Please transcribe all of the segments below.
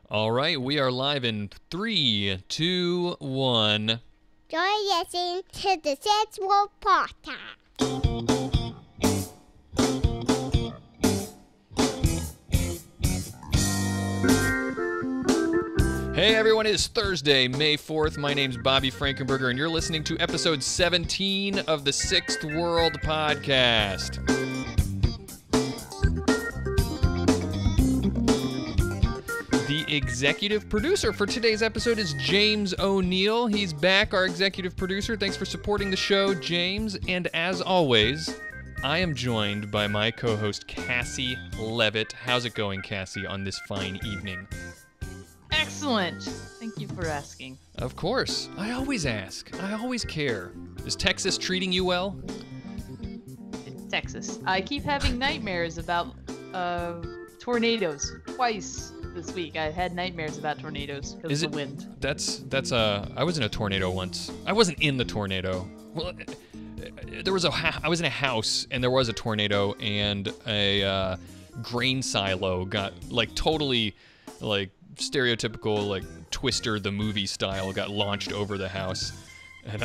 All right, we are live in 3, 2, 1. You're listening to the Sexual Podcast. Hey everyone, it is Thursday, May 4th. My name's Bobby Frankenberger, and you're listening to episode 17 of the Sixth World Podcast. The executive producer for today's episode is James O'Neill. He's back, our executive producer. Thanks for supporting the show, James. And as always, I am joined by my co-host, Cassie Levitt. How's it going, Cassie, on this fine evening? Excellent. Thank you for asking. Of course. I always ask. I always care. Is Texas treating you well? Texas. I keep having nightmares about tornadoes. Twice this week I had nightmares about tornadoes because of the wind. I was in a tornado once. I wasn't in the tornado. Well, I was in a house and there was a tornado and a grain silo got totally stereotypical Twister the movie style got launched over the house. And,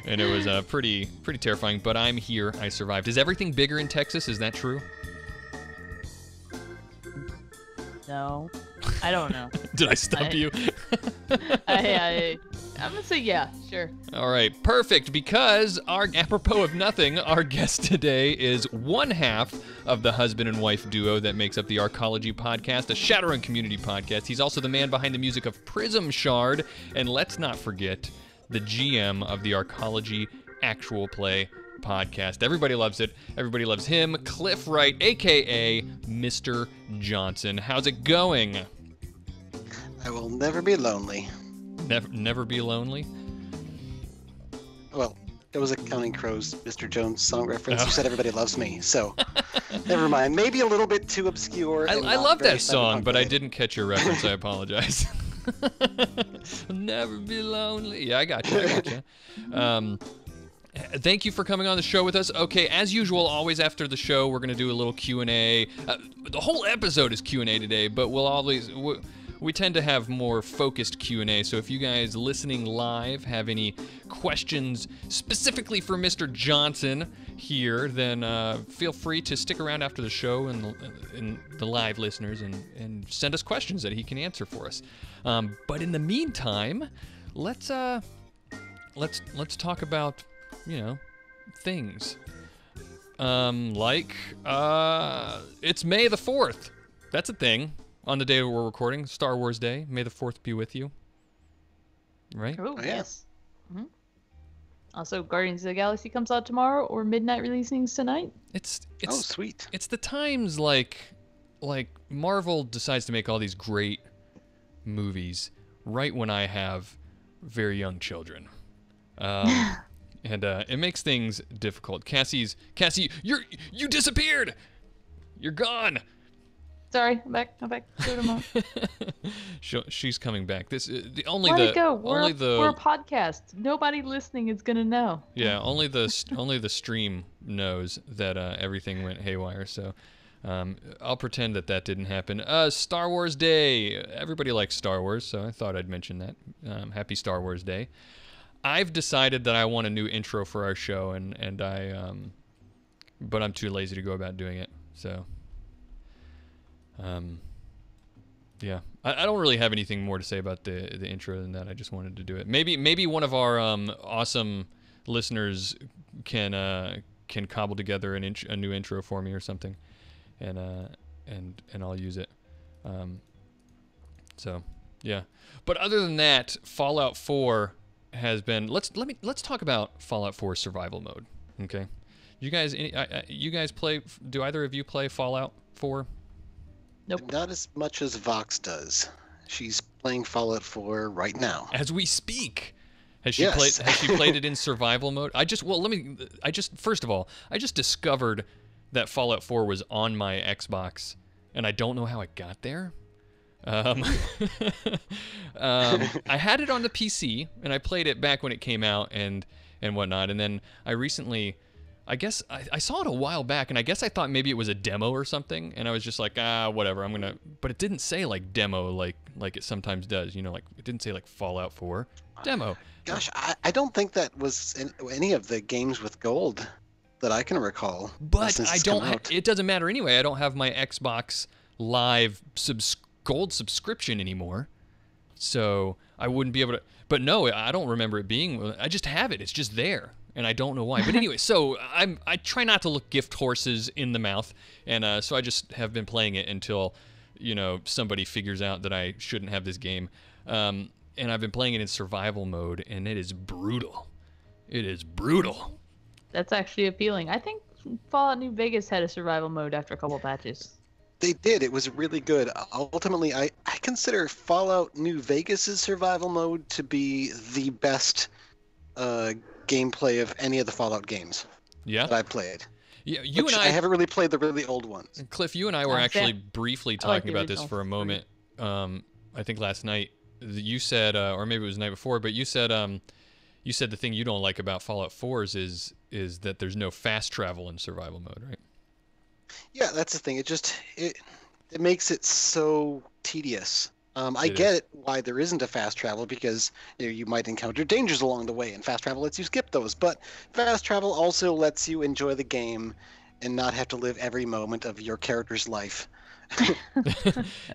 and it was pretty terrifying, but I'm here. I survived. Is everything bigger in Texas? Is that true? No, I don't know. Did I stump you? I'm gonna say yeah, sure. All right, perfect, because apropos of nothing, our guest today is one half of the husband and wife duo that makes up the Arcology Podcast, a Shadowrun community podcast. He's also the man behind the music of Prism Shard, and let's not forget, the GM of the Arcology Actual Play Podcast. Everybody loves it. Everybody loves him. Cliff Wright, a.k.a. Mr. Johnson. How's it going? I will never be lonely. Never be lonely? Well, it was a Counting Crows Mr. Jones song reference. You said everybody loves me, so never mind. Maybe a little bit too obscure. I love that song, but I didn't catch your reference. I apologize. Never be lonely. Yeah, I got you. Thank you for coming on the show with us. Okay, as usual, always after the show, we're going to do a little Q&A. The whole episode is Q&A today, but we tend to have more focused Q&A, so if you guys listening live have any questions specifically for Mr. Johnson here, then feel free to stick around after the show and the live listeners and send us questions that he can answer for us. But in the meantime, let's talk about, things. It's May the 4th. That's a thing. On the day we're recording, Star Wars Day. May the 4th be with you. Right? Oh, yes. Mm-hmm. Also, Guardians of the Galaxy comes out tomorrow, or midnight releasings tonight. It's sweet. It's the times like Marvel decides to make all these great movies right when I have very young children. And it makes things difficult. Cassie, you disappeared. You're gone. Sorry, I'm back. Show tomorrow. She's coming back. Let it go. We're a podcast. Nobody listening is gonna know. Yeah, only the stream knows that everything went haywire. So I'll pretend that didn't happen. Star Wars Day. Everybody likes Star Wars, so I thought I'd mention that. Happy Star Wars Day. I've decided that I want a new intro for our show, but I'm too lazy to go about doing it. So, yeah, I don't really have anything more to say about the intro than that. I just wanted to do it. Maybe one of our awesome listeners can cobble together a new intro for me or something, and I'll use it. So yeah, but other than that, Fallout 4 has been. Let's talk about Fallout 4 survival mode. Okay, you guys play? Do either of you play Fallout 4? Nope. Not as much as Vox does. She's playing Fallout 4 right now. As we speak. Has she played it in survival mode? First of all, I just discovered that Fallout 4 was on my Xbox, and I don't know how it got there. I had it on the PC, and I played it back when it came out and whatnot, and then I I guess I saw it a while back, and I guess I thought maybe it was a demo or something, and I was just like, whatever, but it didn't say like demo like it sometimes does, like it didn't say like Fallout 4 demo. Gosh, I don't think that was in any of the games with gold that I can recall. But it doesn't matter anyway. I don't have my Xbox Live gold subscription anymore, so I wouldn't be able to. But no, I don't remember it being. I just have it. It's just there, and I don't know why. But anyway, so I try not to look gift horses in the mouth, and so I just have been playing it until somebody figures out that I shouldn't have this game. And I've been playing it in survival mode, and it is brutal. It is brutal. That's actually appealing. I think Fallout New Vegas had a survival mode after a couple patches. They did. It was really good. Ultimately, I consider Fallout New Vegas' survival mode to be the best gameplay of any of the Fallout games that I've played. Yeah, I haven't really played the really old ones. Cliff, you and I were actually briefly talking about this for a moment. I think last night. You said, or maybe it was the night before, but you said the thing you don't like about Fallout 4 is that there's no fast travel in survival mode, right? Yeah, that's the thing. It makes it so tedious. I get it why there isn't a fast travel, because you might encounter dangers along the way, and fast travel lets you skip those. But fast travel also lets you enjoy the game and not have to live every moment of your character's life.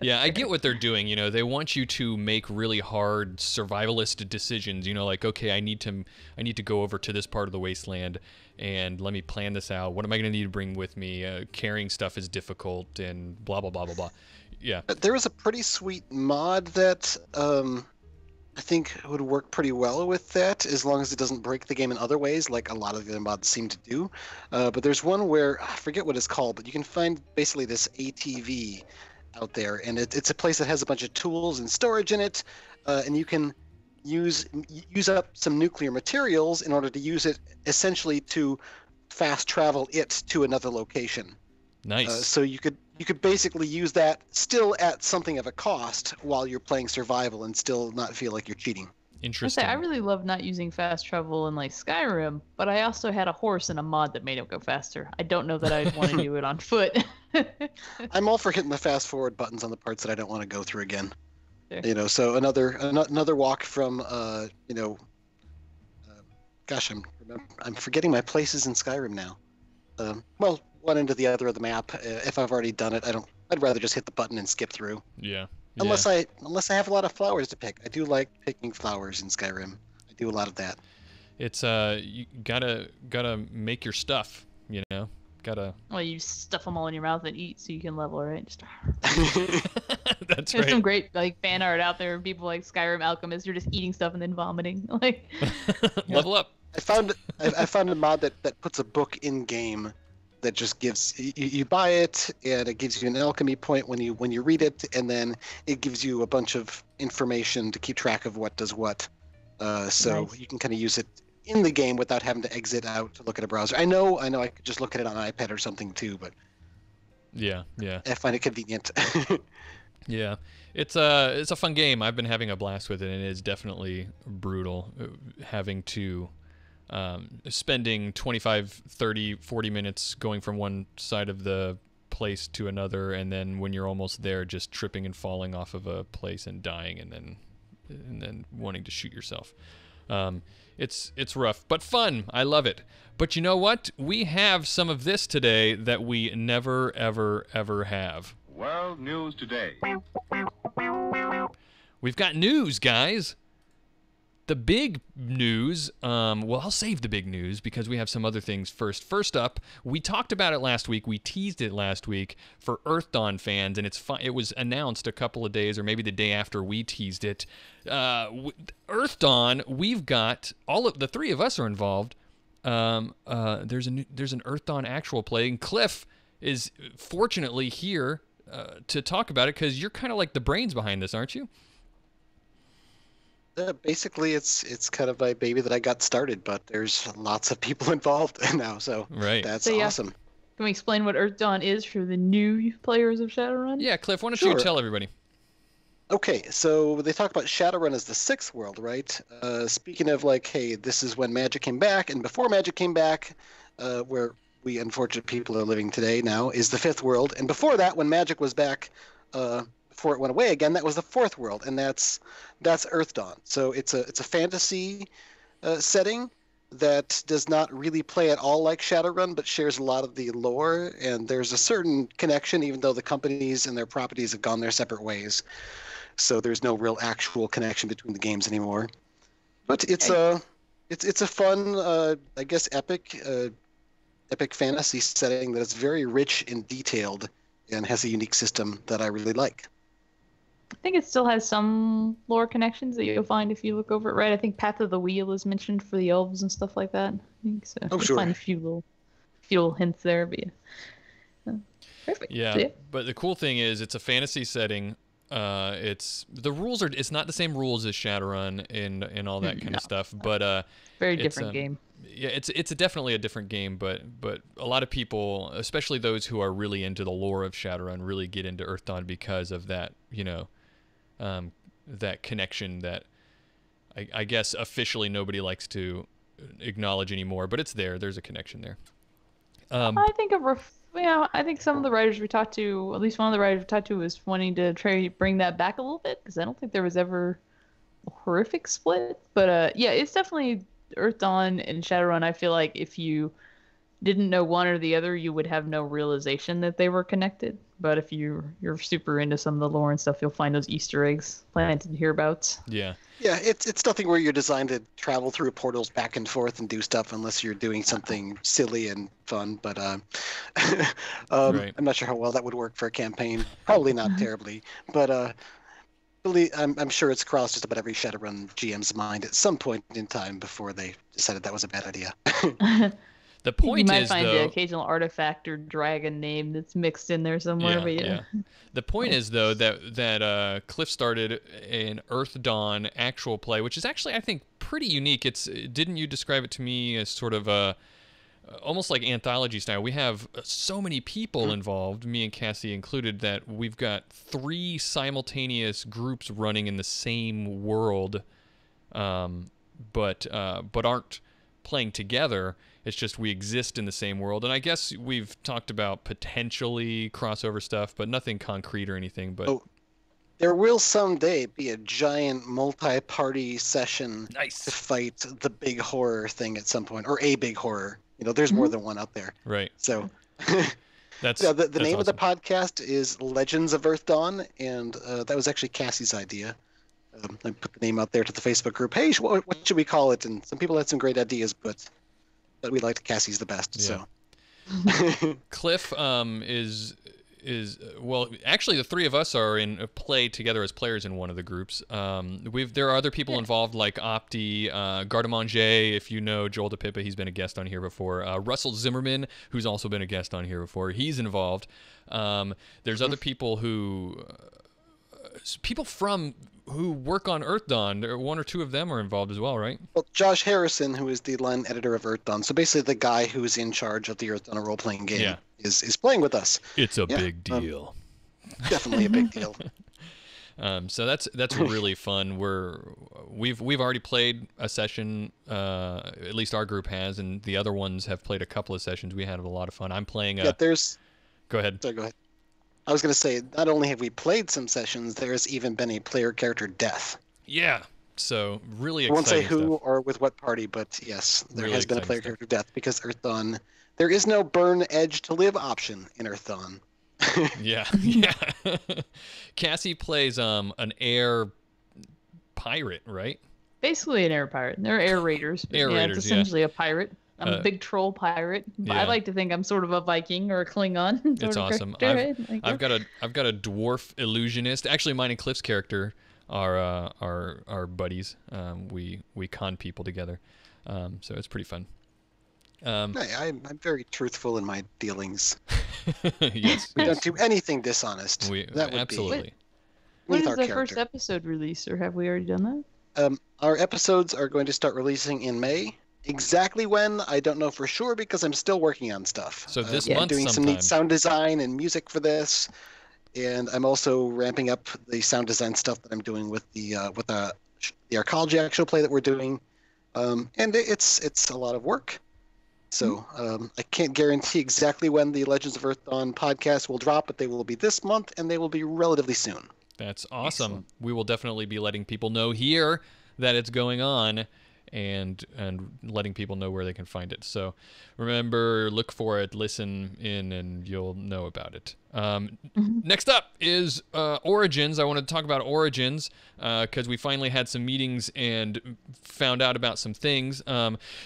Yeah, I get what they're doing. They want you to make really hard survivalist decisions. Like, okay, I need to go over to this part of the wasteland, and let me plan this out. What am I going to need to bring with me? Carrying stuff is difficult, and blah blah blah blah blah. Yeah. There was a pretty sweet mod that I think would work pretty well with that, as long as it doesn't break the game in other ways, like a lot of the other mods seem to do. But there's one where, I forget what it's called, but you can find basically this ATV out there, and it's a place that has a bunch of tools and storage in it, and you can use up some nuclear materials in order to use it essentially to fast travel it to another location. Nice. So you could basically use that still at something of a cost while you're playing survival and still not feel like you're cheating. Interesting. I really love not using fast travel in like Skyrim, but I also had a horse and a mod that made it go faster. I don't know that I'd want to do it on foot. I'm all for hitting the fast forward buttons on the parts that I don't want to go through again. Sure. So another walk from gosh, I'm forgetting my places in Skyrim now. Well, one end to the other of the map. If I've already done it, I'd rather just hit the button and skip through. Yeah. Unless I have a lot of flowers to pick. I do like picking flowers in Skyrim. I do a lot of that. It's you gotta make your stuff. Gotta. Well, you stuff them all in your mouth and eat so you can level, right? That's There's right. some great fan art out there. People like Skyrim alchemists. You're just eating stuff and then vomiting. Level up. I found a mod that puts a book in game that just gives you buy it, and it gives you an alchemy point when you read it, and then it gives you a bunch of information to keep track of what does what. So Nice. you can kind of use it in the game without having to exit out to look at a browser. I know I could just look at it on an iPad or something too, but Yeah. I find it convenient. Yeah, it's a fun game. I've been having a blast with it, and it is definitely brutal having to spending 25, 30, 40 minutes going from one side of the place to another, and then when you're almost there, just tripping and falling off of a place and dying, and then wanting to shoot yourself. It's rough, but fun. I love it. But you know what? We have some of this today that we never, ever, ever have. World News Today. We've got news, guys. The big news, well, I'll save the big news because we have some other things first. First up, we talked about it last week. We teased it last week for Earthdawn fans, and it was announced a couple of days or maybe the day after we teased it. Earthdawn, we've got the three of us are involved. There's an Earthdawn actual play, and Cliff is fortunately here to talk about it because you're kind of like the brains behind this, aren't you? Basically, it's kind of my baby that I got started, but there's lots of people involved now, so right. That's yeah. awesome. Can we explain what Earthdawn is for the new players of Shadowrun? Yeah, Cliff, why don't Sure. you tell everybody? Okay, so they talk about Shadowrun as the sixth world, right? Speaking of hey, this is when magic came back, and before magic came back, where we unfortunate people are living today now, is the fifth world. And before that, when magic was back, before it went away again, that was the fourth world, and that's Earthdawn. So it's a fantasy setting that does not really play at all like Shadowrun, but shares a lot of the lore, and there's a certain connection, even though the companies and their properties have gone their separate ways. So there's no real actual connection between the games anymore. But it's a fun, I guess, epic fantasy setting that is very rich and detailed and has a unique system that I really like. I think it still has some lore connections that you'll find if you look over it right. I think Path of the Wheel is mentioned for the elves and stuff like that. I think so. You'll sure. find a few little hints there, but yeah. Perfect. Yeah, So, but the cool thing is it's a fantasy setting. It's not the same rules as Shadowrun and all that kind of stuff, but very it's, different game. Yeah, it's definitely a different game, but a lot of people, especially those who are really into the lore of Shadowrun, really get into Earthdawn because of that, that connection that I guess officially nobody likes to acknowledge anymore, but it's there. There's a connection there. I think I think some of the writers we talked to, at least one of the writers we talked to, was wanting to try to bring that back a little bit, because I don't think there was ever a horrific split. But yeah, it's definitely Earthdawn and Shadowrun. I feel like if you didn't know one or the other, you would have no realization that they were connected. But if you're super into some of the lore and stuff, you'll find those Easter eggs planted hereabouts. Yeah. Yeah, it's nothing where you're designed to travel through portals back and forth and do stuff unless you're doing something silly and fun. But Right. I'm not sure how well that would work for a campaign. Probably not terribly. But I'm sure it's crossed just about every Shadowrun GM's mind at some point in time before they decided that was a bad idea. The point you might is, find though, the occasional artifact or dragon name that's mixed in there somewhere. But yeah. The point is, though, that Cliff started an Earthdawn actual play, which is actually, I think, pretty unique. Didn't you describe it to me as sort of almost like anthology style? We have so many people involved, me and Cassie included, that we've got 3 simultaneous groups running in the same world, but aren't playing together. It's just we exist in the same world, and I guess we've talked about potentially crossover stuff, but nothing concrete or anything. But there will someday be a giant multi-party session to fight the big horror thing at some point, or a big horror. There's more than one out there. Right. So that's the that's name of the awesome. podcast is Legends of Earthdawn, and that was actually Cassie's idea. I put the name out there to the Facebook group. Hey, what should we call it? And some people had some great ideas, but we liked Cassie's the best. Yeah. So Cliff is well, actually the 3 of us are in a play together as players in one of the groups. There are other people involved, like Opti, Gardamange, if you know Joel DePippa, he's been a guest on here before. Russell Zimmerman, who's also been a guest on here before, he's involved. There's other people who work on Earthdawn. 1 or 2 of them are involved as well, right? Well, Josh Harrison, who is the line editor of Earthdawn, so basically the guy who's in charge of the Earthdawn role-playing game, is playing with us. It's a big deal. Definitely a big deal. So that's really fun. We've already played a session, at least our group has, and the other ones have played a couple of sessions. We had a lot of fun. I'm playing. Go ahead. Sorry, go ahead. I was going to say, not only have we played some sessions, there has even been a player character death. Yeah. So really exciting. I won't say who stuff. or with what party, but yes, there Really has been a exciting player stuff. character death because Earthdawn. There is no burn edge to live option in Earthdawn. Yeah. Cassie plays an air pirate, right? Basically an air pirate. They're air raiders. But Raiders, it's essentially a pirate. I'm a big troll pirate. yeah. I like to think I'm sort of a Viking or a Klingon. It's awesome. I've got a dwarf illusionist. Actually, mine and Cliff's character are buddies. We con people together, so it's pretty fun. I'm very truthful in my dealings. Yes, We don't do anything dishonest. That would absolutely. When beneath is our the character. first episode release, or have we already done that? Our episodes are going to start releasing in May. Exactly when, I don't know for sure because I'm still working on stuff. So this I'm month doing some sometime. neat sound design and music for this, and I'm also ramping up the sound design stuff that I'm doing with the Arcology actual play that we're doing, and it's a lot of work. So I can't guarantee exactly when the Legends of Earthdawn podcast will drop, but they will be this month, and they will be relatively soon. That's awesome. Excellent. We will definitely be letting people know here that it's going on, and letting people know where they can find it. So remember, look for it, listen in, and you'll know about it. Next up is Origins. I want to talk about Origins because we finally had some meetings and found out about some things.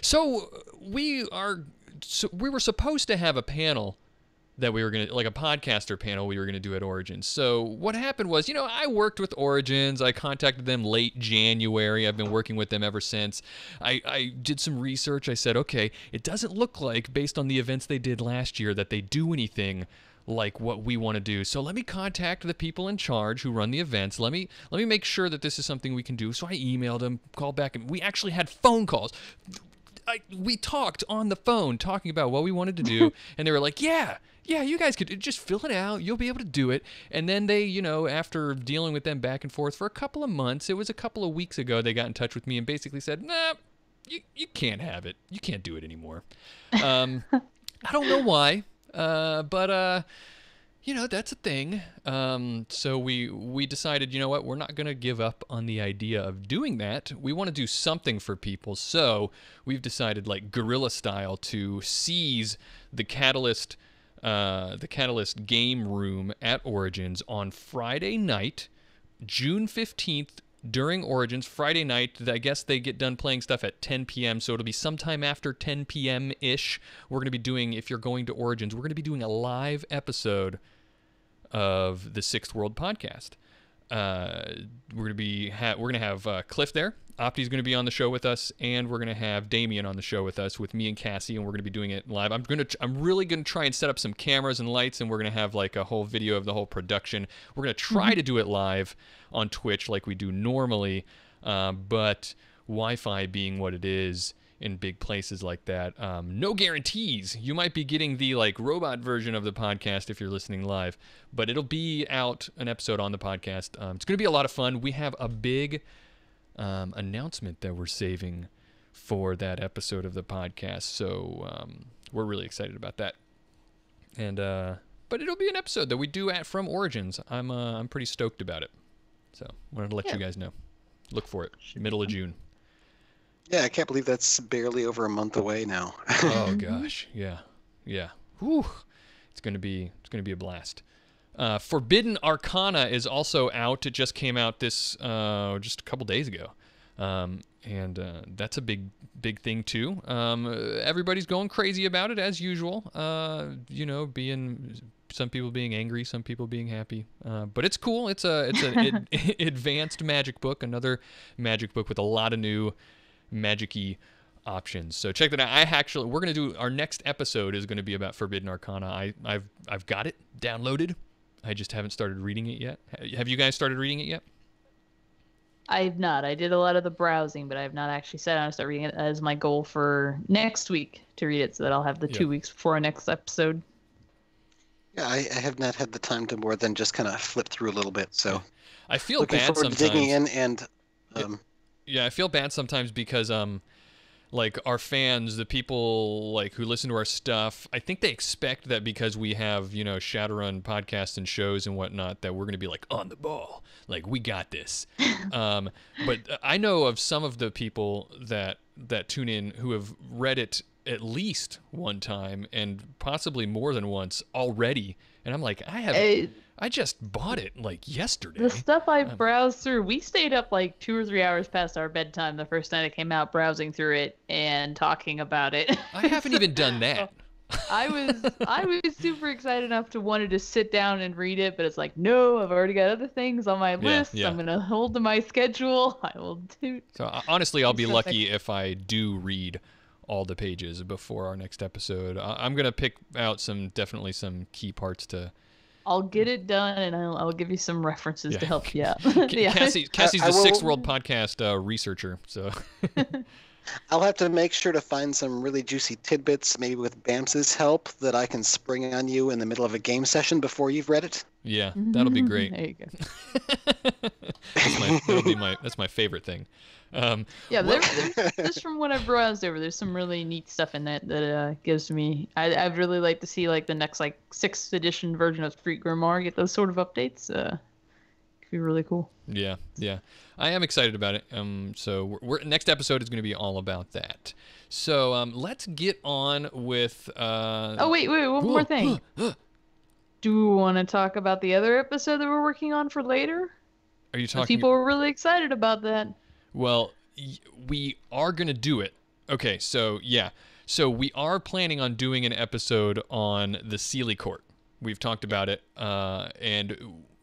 So we were supposed to have a panel that we were going to, like a podcaster panel we were going to do at Origins. So what happened was, I worked with Origins. I contacted them late January. I've been working with them ever since. I did some research. I said, okay, it doesn't look like, based on the events they did last year, that they do anything like what we want to do. So let me contact the people in charge who run the events. Let me make sure that this is something we can do. So I emailed them, called back, and we actually had phone calls. We talked on the phone talking about what we wanted to do, and they were like, yeah, you guys could just fill it out. You'll be able to do it. And then they, after dealing with them back and forth for a couple of months, it was a couple of weeks ago, they got in touch with me and basically said, nah, you can't have it. You can't do it anymore. I don't know why, but that's a thing. So we decided, you know what, we're not going to give up on the idea of doing that. We want to do something for people. So we've decided, like guerrilla style, to seize the Catalyst game room at Origins on Friday night, June 15th, during Origins. Friday night, I guess they get done playing stuff at 10 p.m., so it'll be sometime after 10 p.m.-ish. We're going to be doing, if you're going to Origins, we're going to be doing a live episode of the Sixth World Podcast. We're going to have Cliff there. Opti's going to be on the show with us, and we're going to have Damien on the show with us, with me and Cassie, and we're going to be doing it live. I'm really going to try and set up some cameras and lights, and we're going to have like a whole video of the whole production. We're going to try to do it live on Twitch like we do normally, but Wi-Fi being what it is in big places like that, no guarantees. You might be getting the like robot version of the podcast if you're listening live, but it'll be out, an episode on the podcast. It's going to be a lot of fun. We have a big announcement that we're saving for that episode of the podcast, so we're really excited about that. And but it'll be an episode that we do from Origins. I'm pretty stoked about it, so wanted to let you guys know. Look for it, middle of June. Yeah, I can't believe that's barely over a month away now. Oh gosh, yeah. Whew. It's gonna be a blast. Forbidden Arcana is also out. It just came out this just a couple days ago, and that's a big thing too. Everybody's going crazy about it as usual. Some people being angry, some people being happy, but it's cool. It's an advanced magic book, another magic book with a lot of new magic-y options. So check that out. We're gonna do, our next episode is gonna be about Forbidden Arcana. I've got it downloaded. I just haven't started reading it yet. Have you guys started reading it yet? I've not. I did a lot of the browsing, but I've not actually sat down and start reading it. As my goal for next week to read it, so that I'll have the 2 weeks before our next episode. Yeah, I have not had the time to more than just kind of flip through a little bit. So I feel looking bad forward sometimes. to digging in and. Yeah, I feel bad sometimes because like our fans, the people like who listen to our stuff, I think they expect that because we have, Shadowrun podcasts and shows and whatnot, that we're going to be like on the ball, like we got this. But I know of some of the people that tune in who have read it at least one time and possibly more than once already, and I'm like, I just bought it like yesterday. The stuff I browsed through, we stayed up like 2 or 3 hours past our bedtime the first night it came out, browsing through it and talking about it. I haven't even done that. I was super excited enough to wanted to sit down and read it, but it's like, no, I've already got other things on my list. Yeah. I'm gonna hold to my schedule. I will do. So honestly, I'll be lucky if I do read all the pages before our next episode. I'm gonna pick out definitely some key parts to. I'll get it done, and I'll give you some references to help you out. Cassie's the Sixth World Podcast researcher, so. I'll have to make sure to find some really juicy tidbits, maybe with Bams's help, that I can spring on you in the middle of a game session before you've read it. Yeah, that'll be great. There you go. That's my favorite thing. Just from what I've browsed over, there's some really neat stuff in that gives me. I'd really like to see like the next like 6th edition version of Street Grimoire get those sort of updates. Could be really cool. Yeah, I am excited about it. So next episode is going to be all about that. So let's get on with. Wait, one more thing. Do we want to talk about the other episode that we're working on for later? Are you talking? People were really excited about that. Well, we are going to do it. Okay, so yeah. So we are planning on doing an episode on the Sealy Court. We've talked about it, and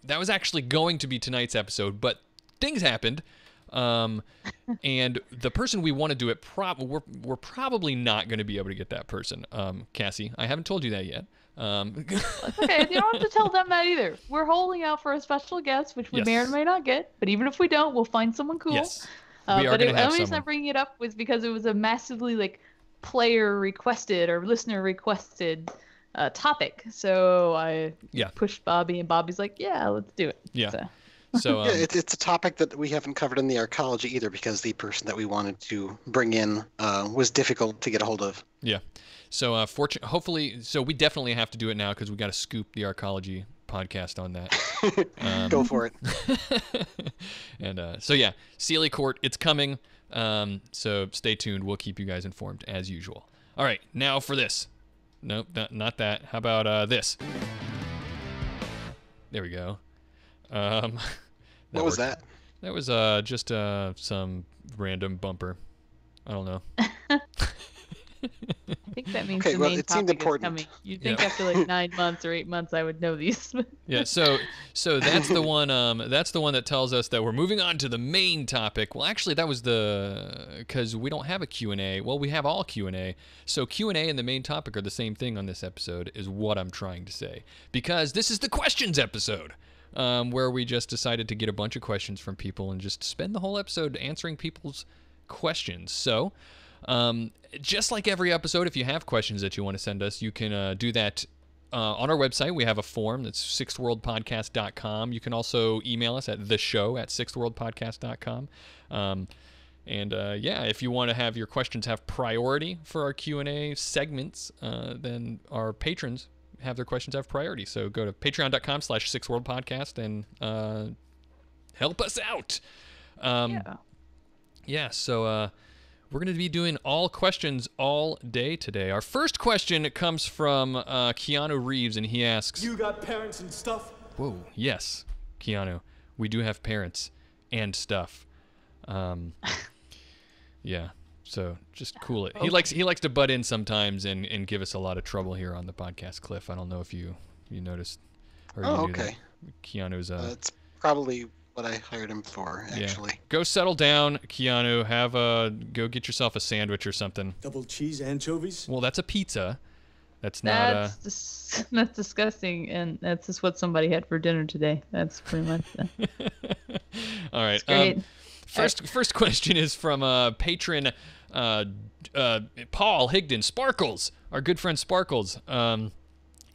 that was actually going to be tonight's episode, but things happened, and the person we want to do it, we're probably not going to be able to get that person. Cassie, I haven't told you that yet. It's okay. You don't have to tell them that either. We're holding out for a special guest, which we may or may not get. But even if we don't, we'll find someone cool. Yes, we are going to have the only reason I'm bringing it up was because it was a massively like player requested or listener requested topic. So I pushed Bobby, and Bobby's like, "Yeah, let's do it." Yeah. So it's a topic that we haven't covered in the Arcology either, because the person that we wanted to bring in was difficult to get a hold of. Yeah. So hopefully, so we definitely have to do it now because we got to scoop the Arcology podcast on that. Go for it. And so yeah, Sealy Court, it's coming. So stay tuned. We'll keep you guys informed as usual. All right, now for this. Nope, not that. How about this? There we go. What was that? That was just some random bumper. I don't know. I think that means the main topic is coming. You'd think after like 9 months or 8 months I would know these. Yeah, so that's the one. That's the one that tells us that we're moving on to the main topic. Well, actually, that was because we don't have a Q&A. Well, we have all Q&A. So Q&A and the main topic are the same thing on this episode, is what I'm trying to say. Because this is the questions episode, where we just decided to get a bunch of questions from people and just spend the whole episode answering people's questions. So. Just like every episode, if you have questions that you want to send us, you can do that on our website. We have a form that's sixthworldpodcast.com. You can also email us at theshow@sixthworldpodcast.com. If you want to have your questions have priority for our Q&A segments, then our patrons have their questions have priority. So go to patreon.com/sixthworldpodcast and help us out. So we're going to be doing all questions all day today. Our first question comes from Keanu Reeves, and he asks... You got parents and stuff? Whoa, yes, Keanu. We do have parents and stuff. Yeah, so just cool it. Okay. He likes to butt in sometimes and give us a lot of trouble here on the podcast, Cliff. I don't know if you noticed. Or you knew that. Keanu's... That's probably... what I hired him for, actually. Yeah. Go settle down, Keanu. Go get yourself a sandwich or something. Double cheese anchovies? Well, that's a pizza. That's not that's disgusting, and that's just what somebody had for dinner today. That's pretty much All right. Great. First question is from patron Paul Higdon Sparkles, our good friend Sparkles.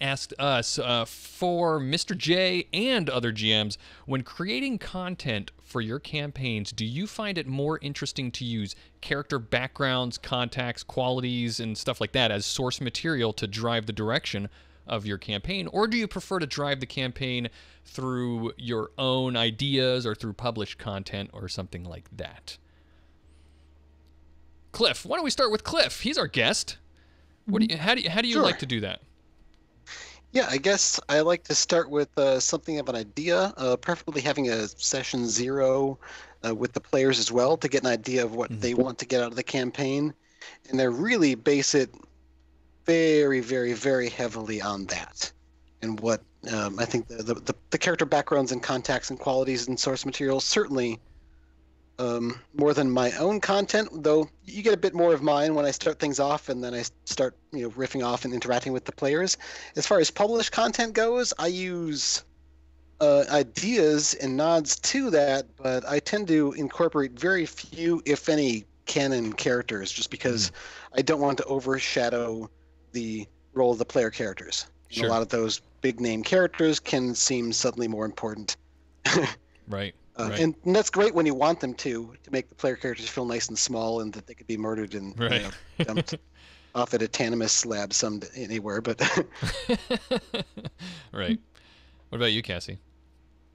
Asked us for Mr. J and other GMs, when creating content for your campaigns, do you find it more interesting to use character backgrounds, contacts, qualities, and stuff like that as source material to drive the direction of your campaign, or do you prefer to drive the campaign through your own ideas or through published content or something like that? Cliff, why don't we start with Cliff? He's our guest. How do you like to do that? Yeah, I guess I like to start with something of an idea, preferably having a session 0 with the players as well to get an idea of what they want to get out of the campaign. And I really base it very, very, very heavily on that. And what I think the character backgrounds and contacts and qualities and source materials certainly more than my own content, though you get a bit more of mine when I start things off and then I start riffing off and interacting with the players. As far as published content goes, I use ideas and nods to that, but I tend to incorporate very few, if any, canon characters, just because I don't want to overshadow the role of the player characters. Sure. A lot of those big name characters can seem suddenly more important. Right. Right. And that's great when you want them to make the player characters feel nice and small and that they could be murdered and dumped off at a Tanimus lab anywhere. But Right. What about you, Cassie?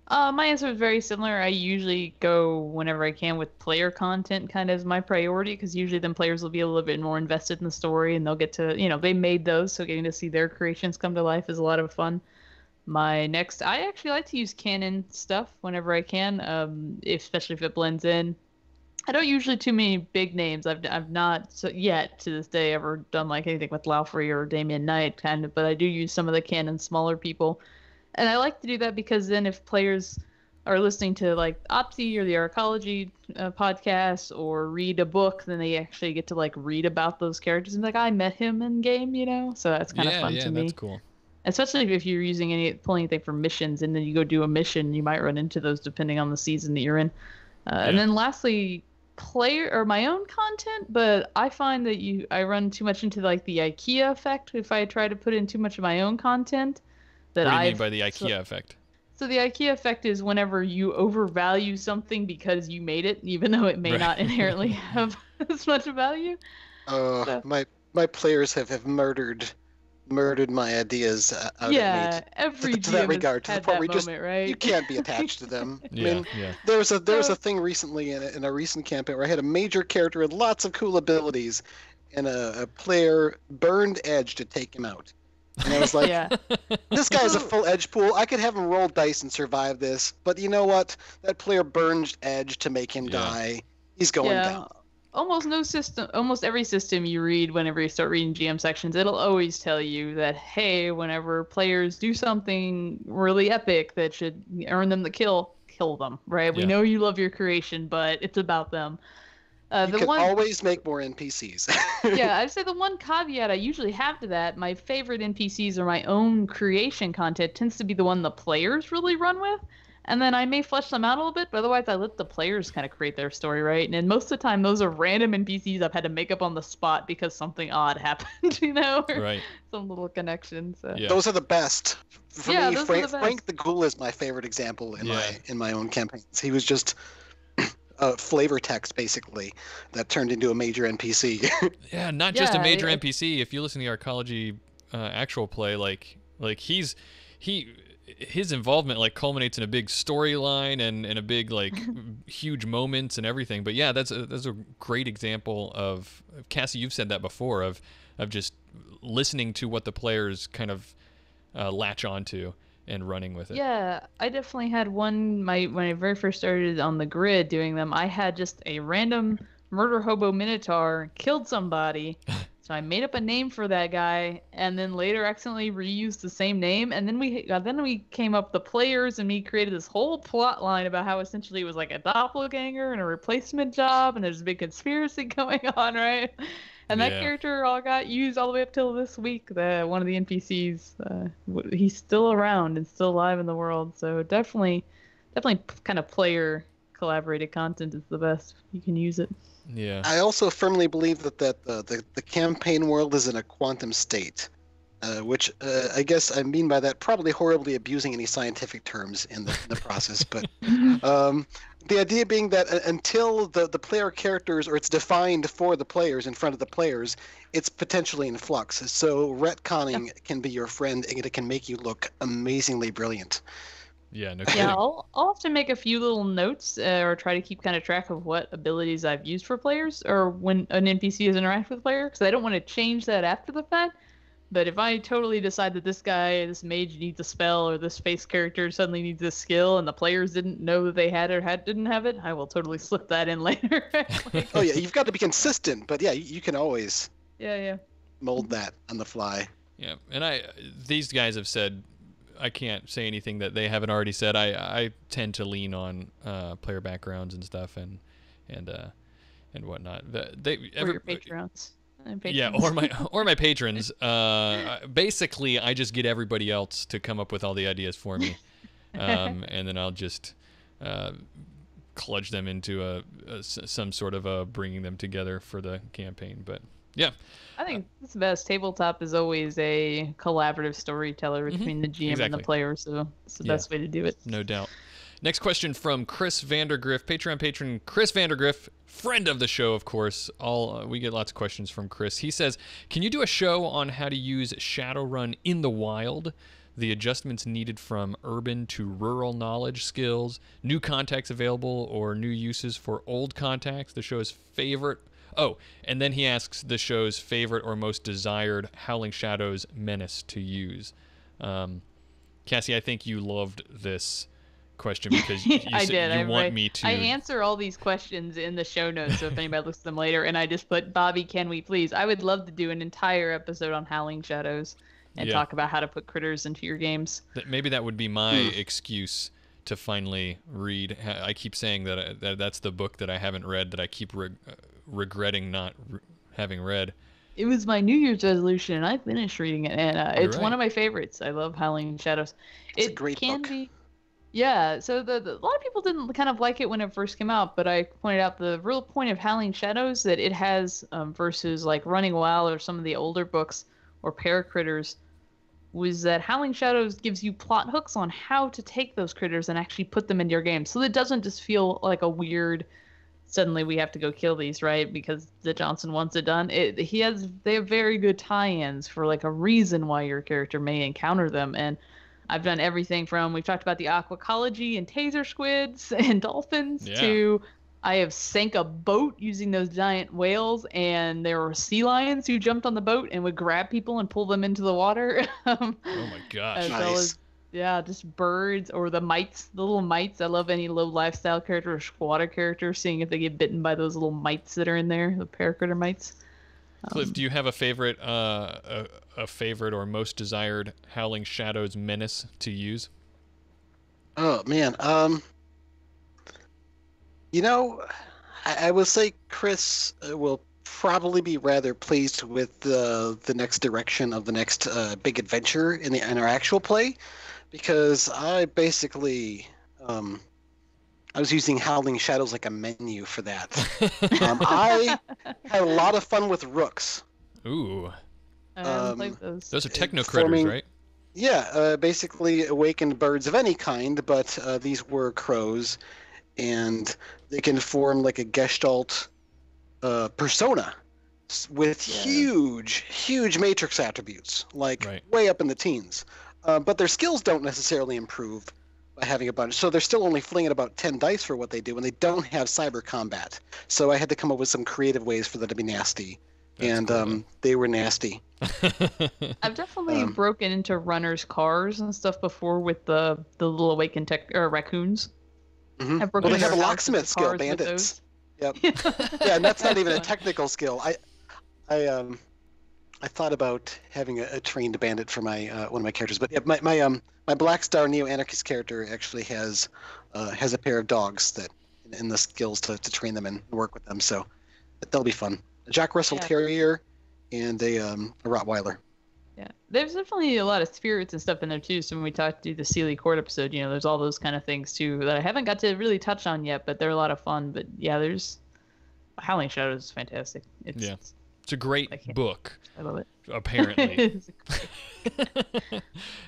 My answer is very similar. I usually go whenever I can with player content kind of as my priority, because usually then players will be a little bit more invested in the story and they'll get to, they made those, so getting to see their creations come to life is a lot of fun. I actually like to use canon stuff whenever I can, especially if it blends in. I don't usually too many big names. I've not yet to this day ever done like anything with Laufrey or Damien Knight kind of, but I do use some of the canon smaller people. And I like to do that because then if players are listening to like Opti or the Arcology podcast or read a book, then they actually get to like read about those characters and like, I met him in game, So that's kind of fun to me. Yeah, that's cool. Especially if you're pulling anything for missions and then you go do a mission, you might run into those depending on the season that you're in. And then lastly, my own content, but I find that I run too much into like the IKEA effect if I try to put in too much of my own content. What do you mean by the IKEA effect? So the IKEA effect is whenever you overvalue something because you made it, even though it may not inherently have as much value. My players have murdered my ideas out of me. Every to that regard, to the point where right? you can't be attached to them. There was a thing recently in a recent campaign where I had a major character with lots of cool abilities, and a player burned Edge to take him out. And I was like, this guy's a full edge pool. I could have him roll dice and survive this. But you know what? That player burned Edge to make him die. He's going down. Almost every system you read whenever you start reading GM sections, it'll always tell you that, hey, whenever players do something really epic that should earn them the kill them, right? We know you love your creation, but it's about them. You can always make more NPCs. I'd say the one caveat I usually have to that, my favorite NPCs or my own creation content tends to be the one the players really run with. And then I may flesh them out a little bit, but otherwise I let the players kind of create their story, right? And most of the time, those are random NPCs I've had to make up on the spot because something odd happened, Right. Some little connection. So. Yeah. Those are the best. For me, Frank the Ghoul is my favorite example in my own campaigns. He was just flavor text, basically, that turned into a major NPC. Not just a major NPC. If you listen to the Arcology actual play, his involvement culminates in a big storyline and a big huge moments and everything. But that's a great example of Cassie. You've said that before of just listening to what the players kind of latch onto and running with it. Yeah, I definitely had one. When I very first started on the grid doing them, I had just a random murder hobo minotaur killed somebody. So I made up a name for that guy, and then later accidentally reused the same name. And then we came up, the players and me created this whole plot line about how essentially it was like a doppelganger and a replacement job, and there's a big conspiracy going on, right? And that character all got used all the way up till this week. One of the NPCs, he's still around and still alive in the world. So definitely kind of player collaborated content is the best. You can use it. Yeah. I also firmly believe that the campaign world is in a quantum state, which I guess I mean by that probably horribly abusing any scientific terms in the process. But the idea being that until the player characters, or it's defined for the players in front of the players, it's potentially in flux. So retconning can be your friend, and it can make you look amazingly brilliant. Yeah, no kidding. I'll often make a few little notes or try to keep kind of track of what abilities I've used for players or when an NPC has interacted with a player, because I don't want to change that after the fact. But if I totally decide that this mage needs a spell, or this space character suddenly needs a skill, and the players didn't know that they had it or didn't have it, I will totally slip that in later. Oh yeah, you've got to be consistent, but yeah, you can always mold that on the fly. Yeah, and these guys have said, I can't say anything that they haven't already said. I tend to lean on player backgrounds and stuff and whatnot. Or your patrons. Yeah, or my patrons. Basically, I just get everybody else to come up with all the ideas for me, and then I'll just cludge them into some sort of bringing them together for the campaign. But yeah. I think it's the best. Tabletop is always a collaborative storyteller between the GM and the player, so it's the best way to do it. No doubt. Next question from Chris Vandergriff, Patreon patron Chris Vandergriff, friend of the show, of course. We get lots of questions from Chris. He says, can you do a show on how to use Shadowrun in the wild? The adjustments needed from urban to rural knowledge skills, new contacts available, or new uses for old contacts, the show's favorite. Oh, and then he asks the show's favorite or most desired Howling Shadows menace to use. Cassie, I think you loved this question because you want me to. I answer all these questions in the show notes, so if anybody looks at them later, and I just put, Bobby, can we please? I would love to do an entire episode on Howling Shadows and talk about how to put critters into your games. Maybe that would be my excuse to finally read. I keep saying that's the book that I haven't read, that I keep regretting not having read. It was my New Year's resolution, and I finished reading it, and it's one of my favorites. I love Howling Shadows. It's a great book. Yeah, so a lot of people didn't kind of like it when it first came out, but I pointed out the real point of Howling Shadows that it has versus like Running Wild or some of the older books or Paracritters was that Howling Shadows gives you plot hooks on how to take those critters and actually put them into your game. So it doesn't just feel like a weird, suddenly we have to go kill these, right? Because the Johnson wants it done. They have very good tie-ins for like a reason why your character may encounter them. And I've done everything from, we've talked about the aquacology and taser squids and dolphins to I have sank a boat using those giant whales, and there were sea lions who jumped on the boat and would grab people and pull them into the water. Oh my gosh. As well as, just birds or the mites, the little mites. I love any low lifestyle character or squatter character, seeing if they get bitten by those little mites that are in there, the paracritter mites. Cliff, do you have a favorite or most desired Howling Shadows menace to use? Oh man, I will say Chris will probably be rather pleased with the next direction of the next big adventure in our actual play, because I basically I was using Howling Shadows like a menu for that. I had a lot of fun with rooks. Ooh. Like those. Those are techno critters, right? Yeah, basically awakened birds of any kind, but these were crows, and they can form like a Gestalt persona with huge matrix attributes, like way up in the teens. But their skills don't necessarily improve by having a bunch. So they're still only flinging about 10 dice for what they do, and they don't have cyber combat. So I had to come up with some creative ways for them to be nasty. That's cool. They were nasty. I've definitely broken into runners' cars and stuff before with the little awakened raccoons. Mm-hmm. Well, they have a locksmith skill, bandits. Yep. Yeah, and that's not even a technical skill. I thought about having a trained bandit for my one of my characters, but yeah, my Black Star neo-anarchist character actually has a pair of dogs that and the skills to train them and work with them, so that'll be fun. A Jack Russell Terrier and a Rottweiler. Yeah, there's definitely a lot of spirits and stuff in there too. So when we talked to the Sealy Court episode, there's all those kind of things too that I haven't got to really touch on yet, but they're a lot of fun. But yeah, there's Howling Shadows is fantastic. It's a great book. I love it. Apparently.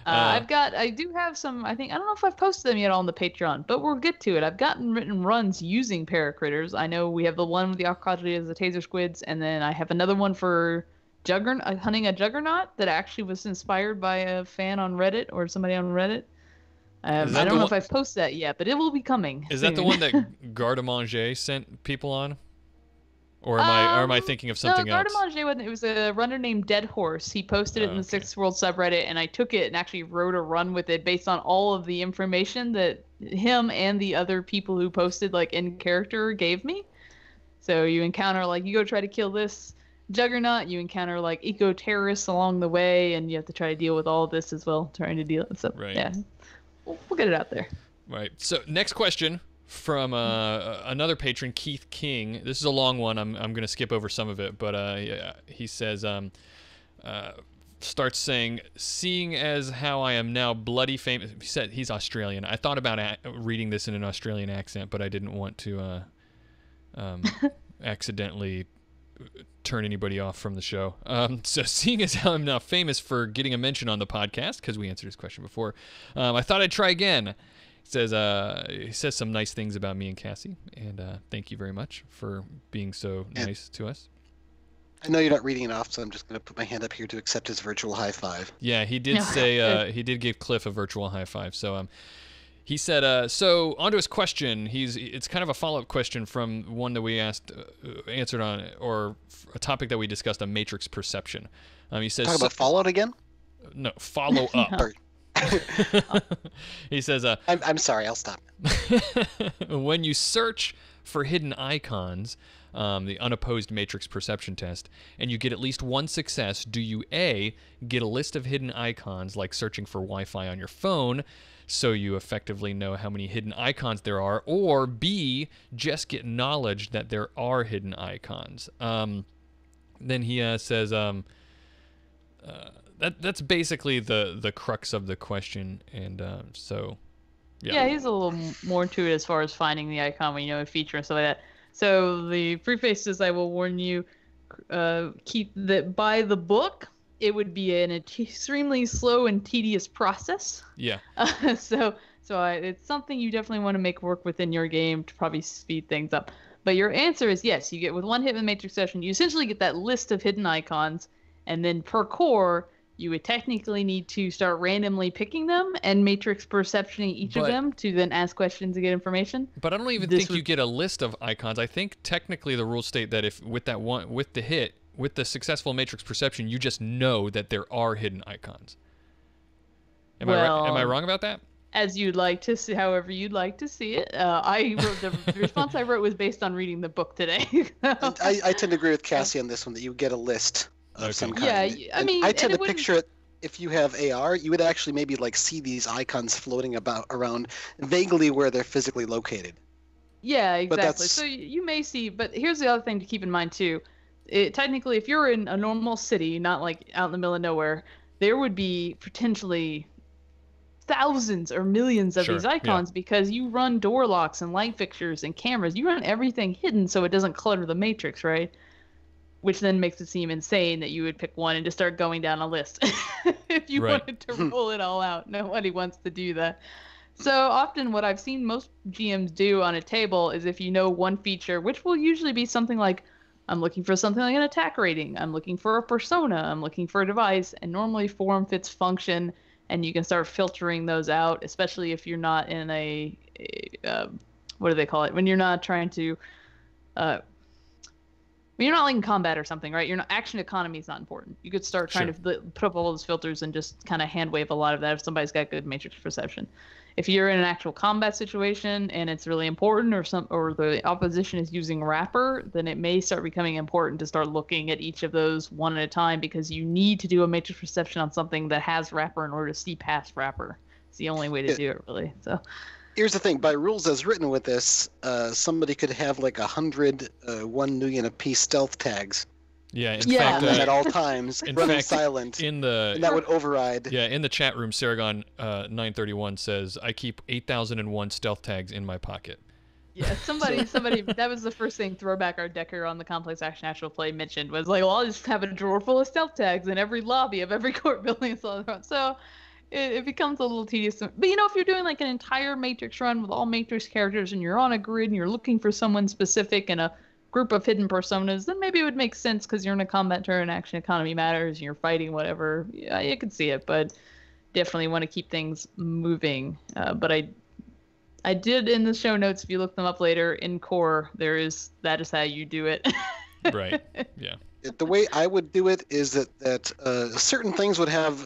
I do have some, I don't know if I've posted them yet on the Patreon, but we'll get to it. I've gotten written runs using paracritters. I know we have the one with the Arcology as the taser squids, and then I have another one for hunting a juggernaut that actually was inspired by a fan on Reddit or somebody on Reddit. I don't know if I've posted that yet, but it will be coming. Is that the one that Garde-Manger sent people on? Or am I thinking of something else? No, Garde-Manger wasn't. It was a runner named Dead Horse. He posted it in the Sixth World subreddit, and I took it and actually wrote a run with it based on all of the information that him and the other people who posted like in character gave me. So you encounter you go try to kill this juggernaut, you encounter like eco-terrorists along the way, and you have to try to deal with all of this as well, trying to deal with stuff. Right. Yeah, we'll get it out there. Right. So next question from another patron, Keith King. This is a long one. I'm going to skip over some of it, but he says, starts saying, seeing as how I am now bloody famous. He said he's Australian. I thought about reading this in an Australian accent, but I didn't want to accidentally turn anybody off from the show. So seeing as how I'm now famous for getting a mention on the podcast, because we answered his question before, I thought I'd try again. He says some nice things about me and Cassie, and thank you very much for being so nice to us. I know you're not reading it off, so I'm just going to put my hand up here to accept his virtual high five. Yeah, he did say he did give Cliff a virtual high five. So he said so onto his question. It's kind of a follow-up question from one that we answered on, or a topic that we discussed on matrix perception. He says, talk about Fallout again? No, follow up. He says, I'm sorry, I'll stop. When you search for hidden icons, the unopposed matrix perception test, and you get at least one success, do you A, get a list of hidden icons like searching for Wi-Fi on your phone, so you effectively know how many hidden icons there are, or B, just get knowledge that there are hidden icons? Then he says, that's basically the crux of the question, and so yeah, he's a little more into it as far as finding the icon when you know a feature and stuff like that. So the preface says, I will warn you, keep that by the book. It would be an extremely slow and tedious process. Yeah. So it's something you definitely want to make work within your game to probably speed things up. But your answer is yes. You get with one hit with matrix session, you essentially get that list of hidden icons, and then per core, you would technically need to start randomly picking them and matrix perceptioning each of them to then ask questions and get information. But I don't even think you get a list of icons. I think technically the rules state that if with the successful matrix perception, you just know that there are hidden icons. Am I wrong about that? As you'd like to see, however you'd like to see it. I wrote the response I wrote was based on reading the book today. I tend to agree with Cassie on this one, that you get a list of some kind. Yeah, I mean, I tend to picture it. If you have AR, you would actually maybe like see these icons floating around vaguely where they're physically located. Yeah, exactly. So you may see, but here's the other thing to keep in mind too. Technically, if you're in a normal city, not like out in the middle of nowhere, there would be potentially thousands or millions of these icons because you run door locks and light fixtures and cameras. You run everything hidden so it doesn't clutter the matrix, right? Which then makes it seem insane that you would pick one and just start going down a list. If you wanted to roll it all out, nobody wants to do that. So often what I've seen most GMs do on a table is if you know one feature, which will usually be something like, I'm looking for something like an attack rating, I'm looking for a persona, I'm looking for a device, and normally form fits function, and you can start filtering those out, especially if you're not in a what do they call it? When you're not trying to when you're not like in combat or something, right? Action economy is not important. You could start trying to put up all those filters and just kind of hand wave a lot of that if somebody's got good matrix perception. If you're in an actual combat situation and it's really important, or the opposition is using wrapper, then it may start becoming important to start looking at each of those one at a time, because you need to do a matrix perception on something that has wrapper in order to see past wrapper. It's the only way to do it, really. So. Here's the thing, by rules as written with this, somebody could have like 100 1 million apiece stealth tags. Yeah, in fact, at all times, running silent, and that would override. Yeah, in the chat room, Saragon 931 says, I keep 8,001 stealth tags in my pocket. Yeah, somebody, that was the first thing Throwback Art Decker on the Complex Action Actual Play mentioned, was like, well, I'll just have a drawer full of stealth tags in every lobby of every court building and so on. So it becomes a little tedious. But if you're doing like an entire Matrix run with all Matrix characters and you're on a grid and you're looking for someone specific and a group of hidden personas, then maybe it would make sense because you're in a combat turn, action economy matters, and you're fighting whatever. Yeah, you could see it, but definitely want to keep things moving. But I did in the show notes, if you look them up later, in core, that is how you do it. Right, yeah. The way I would do it is that certain things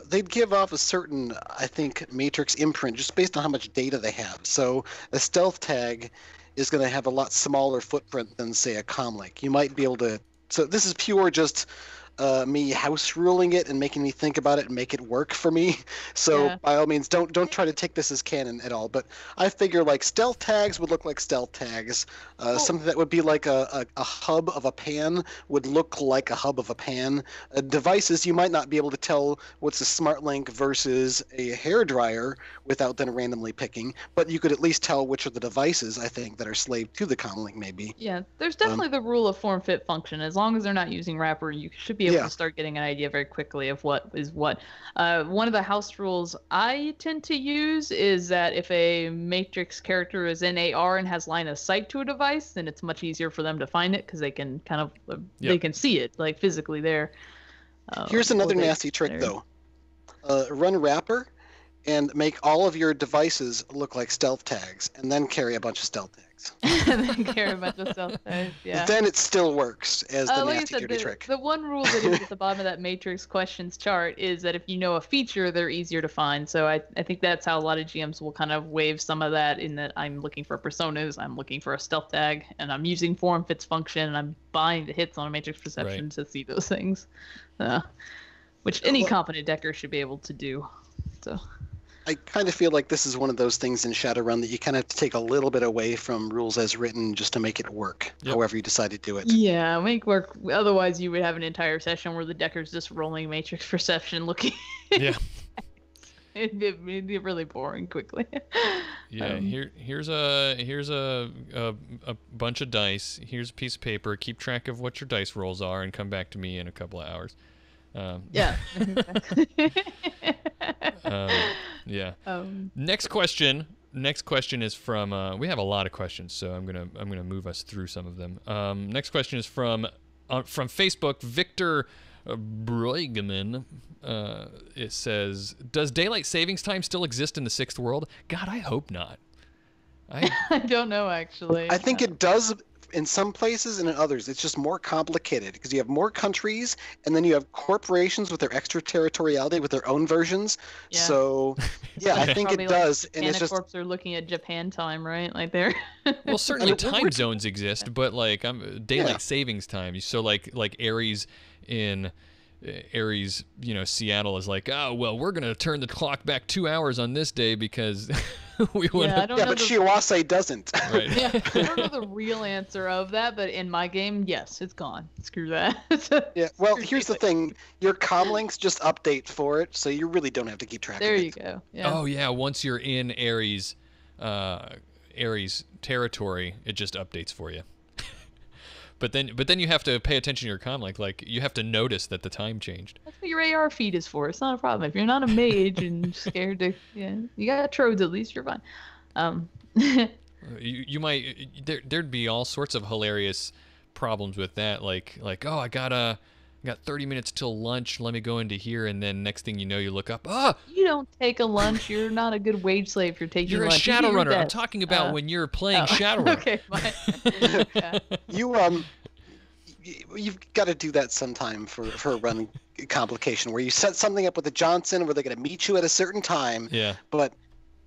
they'd give off a certain, I think, matrix imprint just based on how much data they have. So a stealth tag is going to have a lot smaller footprint than, say, a comlink. You might be able to. So this is pure just me house ruling it and making me think about it and make it work for me. So by all means, don't try to take this as canon at all. But I figure like stealth tags would look like stealth tags. Something that would be like a hub of a pan would look like a hub of a pan. Devices, you might not be able to tell what's a smart link versus a hairdryer without then randomly picking, but you could at least tell which are the devices, I think, that are slave to the comlink maybe. Yeah, there's definitely the rule of form fit function. As long as they're not using wrapper, you should be be able to start getting an idea very quickly of what is what. One of the house rules I tend to use is that if a Matrix character is in AR and has line of sight to a device, then it's much easier for them to find it because they can kind of they can see it like physically there. Here's another nasty trick though. Run Wrapper and make all of your devices look like stealth tags, and then carry a bunch of stealth tags. And then carry a bunch of stealth tags, yeah. Then it still works as the like nasty dirty trick. The one rule that is at the bottom of that Matrix questions chart is that if you know a feature, they're easier to find. So I think that's how a lot of GMs will kind of waive some of that, in that I'm looking for personas, I'm looking for a stealth tag, and I'm using form fits function, and I'm buying the hits on a Matrix perception to see those things. Which any competent decker should be able to do. So I kind of feel like this is one of those things in Shadowrun that you kind of have to take a little bit away from rules as written just to make it work, however you decide to do it. Yeah, make work. Otherwise, you would have an entire session where the decker's just rolling Matrix perception looking. Yeah. It'd be really boring quickly. Yeah, here's a bunch of dice. Here's a piece of paper. Keep track of what your dice rolls are and come back to me in a couple of hours. Yeah. Yeah. Next question is from. We have a lot of questions, so I'm gonna move us through some of them. Next question is from Facebook, Victor Brueggemann. It says, "Does daylight savings time still exist in the Sixth World?" God, I hope not. I don't know actually. I think it does in some places, and in others it's just more complicated because you have more countries, and then you have corporations with their extraterritoriality with their own versions. Yeah. So yeah, I think it does. And it's just Corps are looking at Japan time, right? Like they're well, certainly time zones exist, but like daylight savings time. So like Ares in Ares, Seattle is like, oh well, we're gonna turn the clock back 2 hours on this day because we want to. Yeah, but Shiawase doesn't. Right. Yeah, I don't know the real answer of that, but in my game, yes, it's gone. Screw that. Yeah. Well, here's the thing: your comlinks just update for it, so you really don't have to keep track of it. There you go. Yeah. Oh yeah, once you're in Ares territory, it just updates for you. But then you have to pay attention to your comlink. Like you have to notice that the time changed. That's what your AR feed is for. It's not a problem. If you're not a mage and scared to, you got trodes at least, you're fine. You might there'd be all sorts of hilarious problems with that. Like oh, I got 30 minutes till lunch. Let me go into here, and then next thing you know, you look up. You don't take a lunch. You're not a a wage slave. You're taking. You're lunch. a Shadowrunner. I'm talking about when you're playing Shadowrun. Okay, fine. Yeah. You've got to do that sometime for a run complication where you set something up with a Johnson where they're going to meet you at a certain time. Yeah. But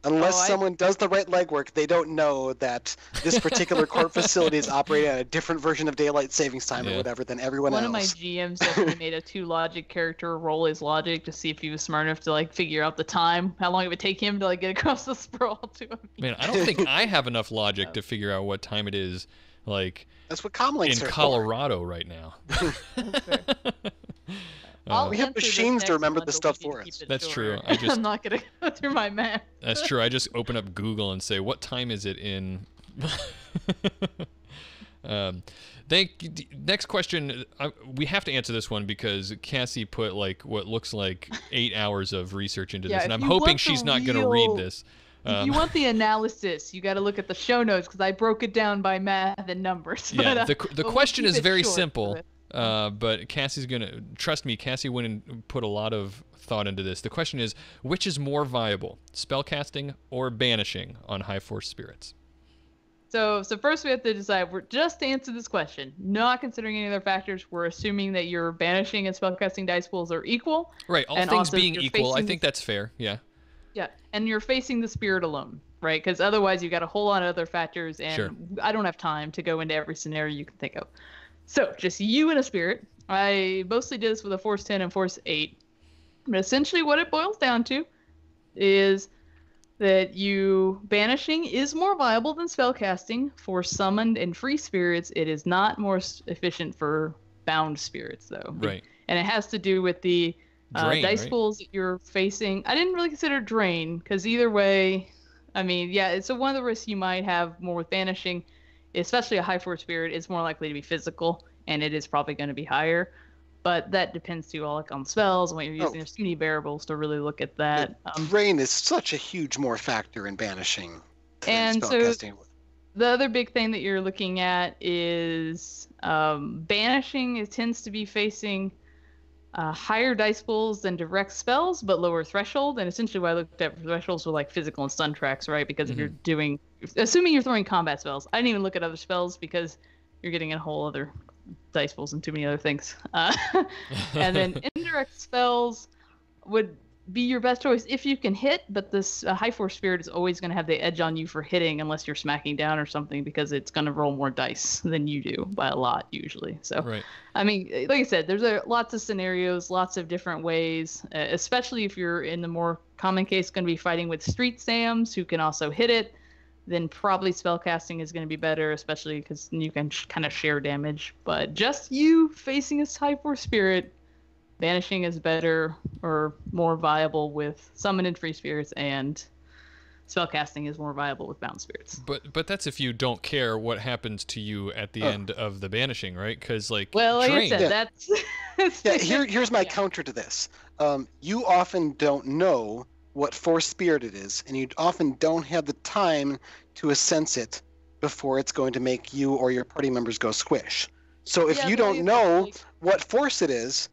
unless someone does the right legwork, they don't know that this particular corp facility is operating at a different version of daylight savings time or whatever than everyone else. One of my GMs definitely made a 2 logic character roll his logic to see if he was smart enough to figure out the time, how long it would take him to get across the sprawl to him. Man, I don't think I have enough logic to figure out what time it is. That's what comlinks in are Colorado right now. We have machines to remember the stuff for us. That's true. I'm not gonna go through my map. That's true. I just open up Google and say, "What time is it in?" Next question. We have to answer this one because Cassie put what looks like 8 hours of research into this, and I'm hoping she's not going to read this. If you want the analysis, you got to look at the show notes because I broke it down by math and numbers. Yeah, the question is very simple, but Cassie's going to, trust me, Cassie went and put a lot of thought into this. The question is, which is more viable, spellcasting or banishing on high force spirits? So first we have to decide, we're just to answer this question, not considering any other factors, we're assuming that your banishing and spellcasting dice pools are equal. Right, all things being equal, I think that's fair, yeah. Yeah, and you're facing the spirit alone, right? Because otherwise you've got a whole lot of other factors, and I don't have time to go into every scenario you can think of. So just you and a spirit. I mostly did this with a Force 10 and Force 8. But essentially what it boils down to is that banishing is more viable than spellcasting. For summoned and free spirits, it is not more efficient for bound spirits, though. Right. And it has to do with the drain, dice pools that you're facing. I didn't really consider drain, because either way, so one of the risks you might have more with banishing, especially a high force spirit, is more likely to be physical, and it is probably going to be higher. but that depends too all on spells and what you're using. There's too many variables to really look at that. Rain is such a huge more factor in banishing and spellcasting. So the other big thing that you're looking at is banishing. It tends to be facing higher dice pools than direct spells, but lower threshold. And essentially what I looked at for thresholds were like physical and stun tracks, right? Because if you're doing, assuming you're throwing combat spells, I didn't even look at other spells because you're getting a whole other dice pools and too many other things. And then indirect spells would be your best choice if you can hit, but this high force spirit is always going to have the edge on you for hitting unless you're smacking down or something, because it's going to roll more dice than you do by a lot usually. So, right. I mean, like I said, there's lots of scenarios, lots of different ways, especially if you're in the more common case going to be fighting with street Sams who can also hit it, then probably spellcasting is going to be better, especially because you can kind of share damage. But just you facing a high force spirit, banishing is better or more viable with summon and free spirits, and spellcasting is more viable with bound spirits. But that's if you don't care what happens to you at the end of the banishing, right? Because like I said, that's here's my counter to this. You often don't know what force spirit it is, and you often don't have the time to sense it before it's going to make you or your party members go squish. So if you don't know what force it is,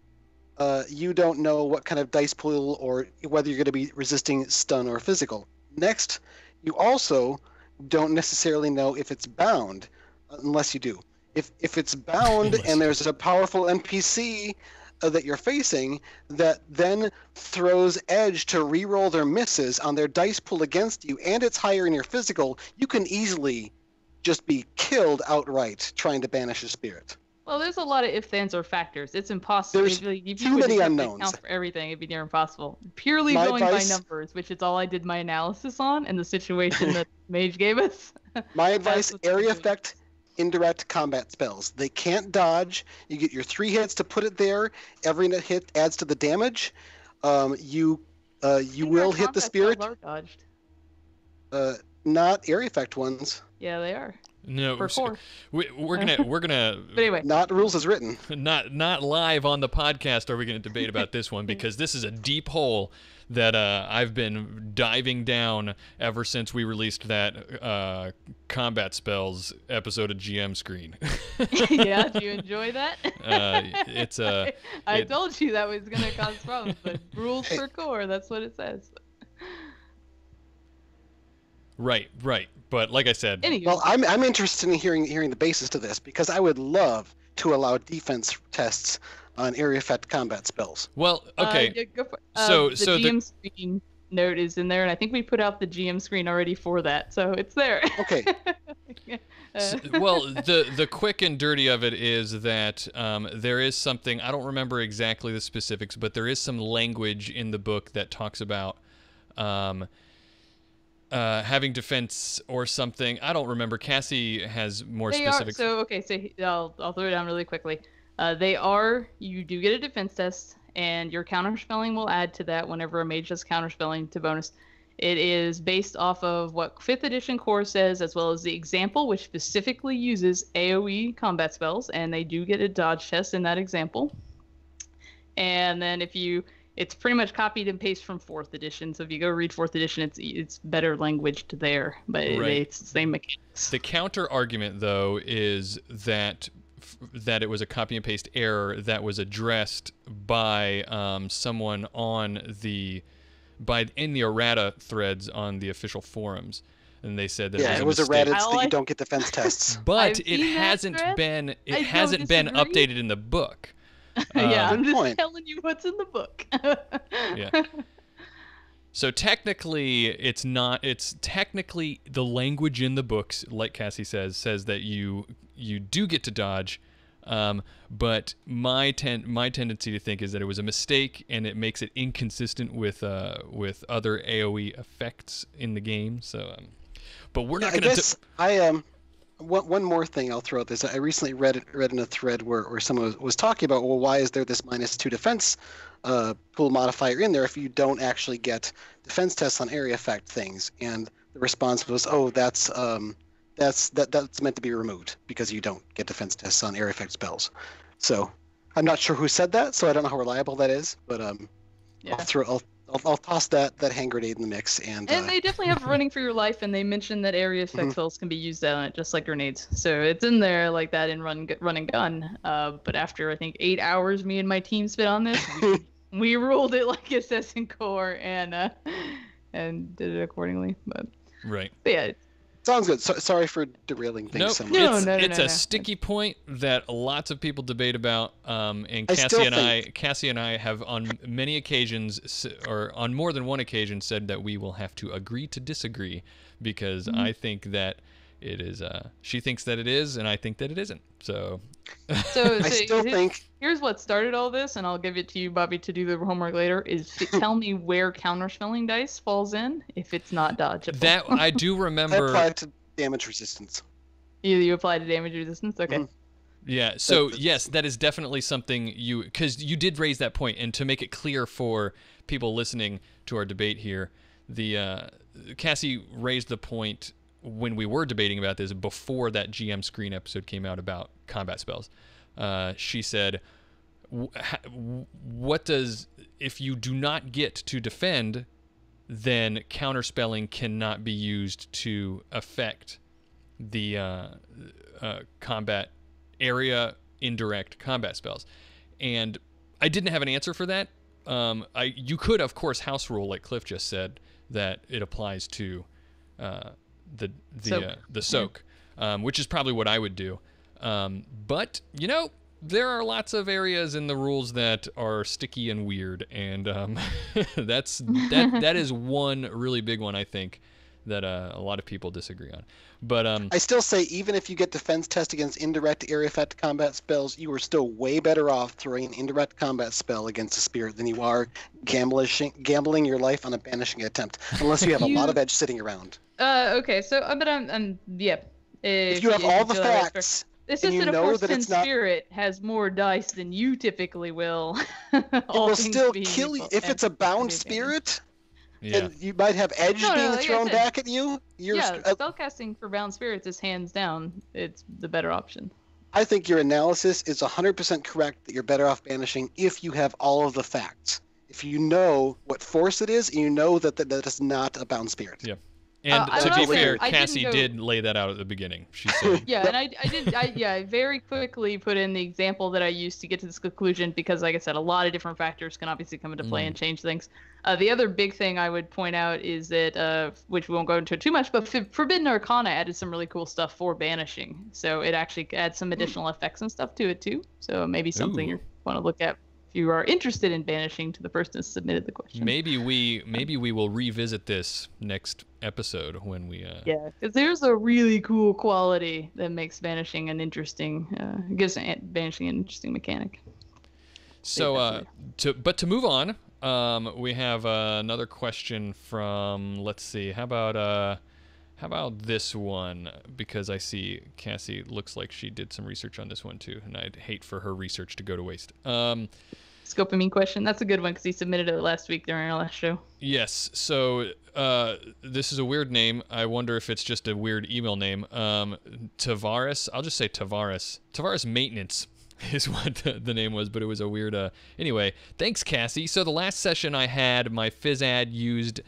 you don't know what kind of dice pool or whether you're going to be resisting stun or physical. Next, you also don't necessarily know if it's bound, unless you do. If it's bound and there's a powerful NPC that you're facing that then throws edge to reroll their misses on their dice pool against you, and it's higher in your physical, you can easily just be killed outright trying to banish a spirit. Well, there's a lot of ifs, ands, or factors. It's impossible. There's too many unknowns. Account for everything, it'd be near impossible. Purely going by numbers, which is all I did my analysis on, and the situation that Mage gave us. My advice: area effect, indirect combat spells. They can't dodge. You get your 3 hits to put it there. Every hit adds to the damage. You will hit the spirit. Are dodged. Not area effect ones. Yeah, they are. No, we're gonna. But anyway, not rules as written. Not live on the podcast are we gonna debate about this one, because this is a deep hole that I've been diving down ever since we released that combat spells episode of GM Screen. Yeah, do you enjoy that? I told you that was gonna cause problems, but rules per core, that's what it says. Right. But like I said, well, I'm interested in hearing the basis to this, because I would love to allow defense tests on area effect combat spells. Well, okay. Yeah, go for it. So the GM screen note is in there, and I think we put out the GM screen already for that, so it's there. Okay. Well, the quick and dirty of it is that there is something, I don't remember exactly the specifics, but there is some language in the book that talks about having defense or something. I don't remember. Cassie has more specifics. So I'll throw it down really quickly. You do get a defense test, and your counterspelling will add to that whenever a mage does counterspelling to bonus. It is based off of what 5th edition core says, as well as the example, which specifically uses AoE combat spells, and they do get a dodge test in that example. And then it's pretty much copied and pasted from 4th edition. So if you go read 4th edition, it's better language to there, but it's the same mechanics. The counter argument, though, is that it was a copy and paste error that was addressed by someone in the errata threads on the official forums, and they said that it was errata that you don't get defense tests. But it hasn't been updated in the book. I'm just telling you what's in the book. Yeah. So technically, it's not. It's technically the language in the books, like Cassie says that you do get to dodge, but my tendency to think is that it was a mistake, and it makes it inconsistent with other AoE effects in the game. So, but we're not going to. I guess I One more thing I'll throw out this. I recently read in a thread where someone was talking about, well, why is there this -2 defense pool modifier in there if you don't actually get defense tests on area effect things? And the response was, oh, that's meant to be removed because you don't get defense tests on area effect spells. So I'm not sure who said that, so I don't know how reliable that is. But Yeah. I'll toss that hand grenade in the mix. And they definitely have running for your life, and they mentioned that area effect spells can be used on it just like grenades. So it's in there like that in run and gun. But after I think 8 hours, me and my team spent on this, we ruled it like Assassin Core and did it accordingly. But yeah. Sounds good. Sorry for derailing things so much. It's a sticky point that lots of people debate about, and Cassie and I have on many occasions, or on more than one occasion, said that we will have to agree to disagree, because I think that it is. She thinks that it is, and I think that it isn't. So I still think. Here's what started all this, and I'll give it to you, Bobby, to do the homework later. Is tell me where counterspelling dice falls in if it's not dodgeable. That I do remember. I applied to damage resistance. You apply to damage resistance? Okay. Mm-hmm. Yeah. So yes, that is definitely something because you did raise that point, and to make it clear for people listening to our debate here, Cassie raised the point when we were debating about this before that GM screen episode came out about combat spells. She said, if you do not get to defend, then counterspelling cannot be used to affect the combat area indirect combat spells. And I didn't have an answer for that. You could, of course, house rule, like Cliff just said, that it applies to the soak, which is probably what I would do. But there are lots of areas in the rules that are sticky and weird, and that is one really big one, I think, that a lot of people disagree on. But I still say, even if you get defense test against indirect area effect combat spells, you are still way better off throwing an indirect combat spell against a spirit than you are gambling your life on a banishing attempt, unless you have a lot of edge sitting around. Okay, so yeah. If you have all the facts. It's just that a force 10 spirit has more dice than you typically will. It will still kill you. If it's a bound spirit, and you might have edge being thrown back at you. Spellcasting for bound spirits is hands down. It's the better option. I think your analysis is 100% correct that you're better off banishing if you have all of the facts. If you know what force it is, and you know that is not a bound spirit. Yeah. And to be fair, Cassie did lay that out at the beginning. She said, yeah, and I very quickly put in the example that I used to get to this conclusion because, like I said, a lot of different factors can obviously come into play and change things. The other big thing I would point out is that, which we won't go into too much, but Forbidden Arcana added some really cool stuff for banishing. So it actually adds some additional effects and stuff to it too. So maybe something you want to look at. You are interested in banishing to the person who submitted the question. Maybe we will revisit this next episode when we yeah, because there's a really cool quality that makes banishing an interesting gives banishing an interesting mechanic. So to move on, we have another question from, let's see, how about this one, because I see Cassie looks like she did some research on this one too, and I'd hate for her research to go to waste. Scopamine question. That's a good one because he submitted it last week during our last show. Yes. So this is a weird name. I wonder if it's just a weird email name. Tavares. I'll just say Tavares. Tavares Maintenance is what the name was, but it was a weird. Anyway, thanks, Cassie. So the last session I had, my phys ad used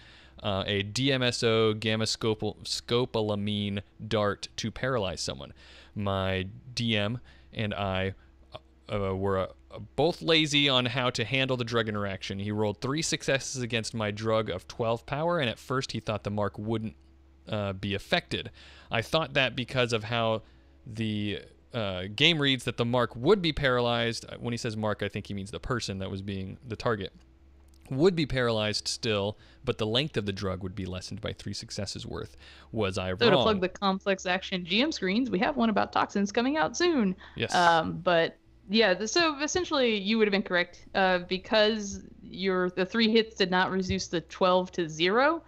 a DMSO gamma scopolamine dart to paralyze someone. My DM and I were both lazy on how to handle the drug interaction. He rolled 3 successes against my drug of 12 power, and at first he thought the mark wouldn't be affected. I thought that because of how the game reads that the mark would be paralyzed. When he says mark, I think he means the person that was being the target. Would be paralyzed still, but the length of the drug would be lessened by 3 successes worth. Was I wrong? So to plug the complex action GM screens, we have one about toxins coming out soon. Yes. But yeah, so essentially you would have been correct because the 3 hits did not reduce the 12 to 0.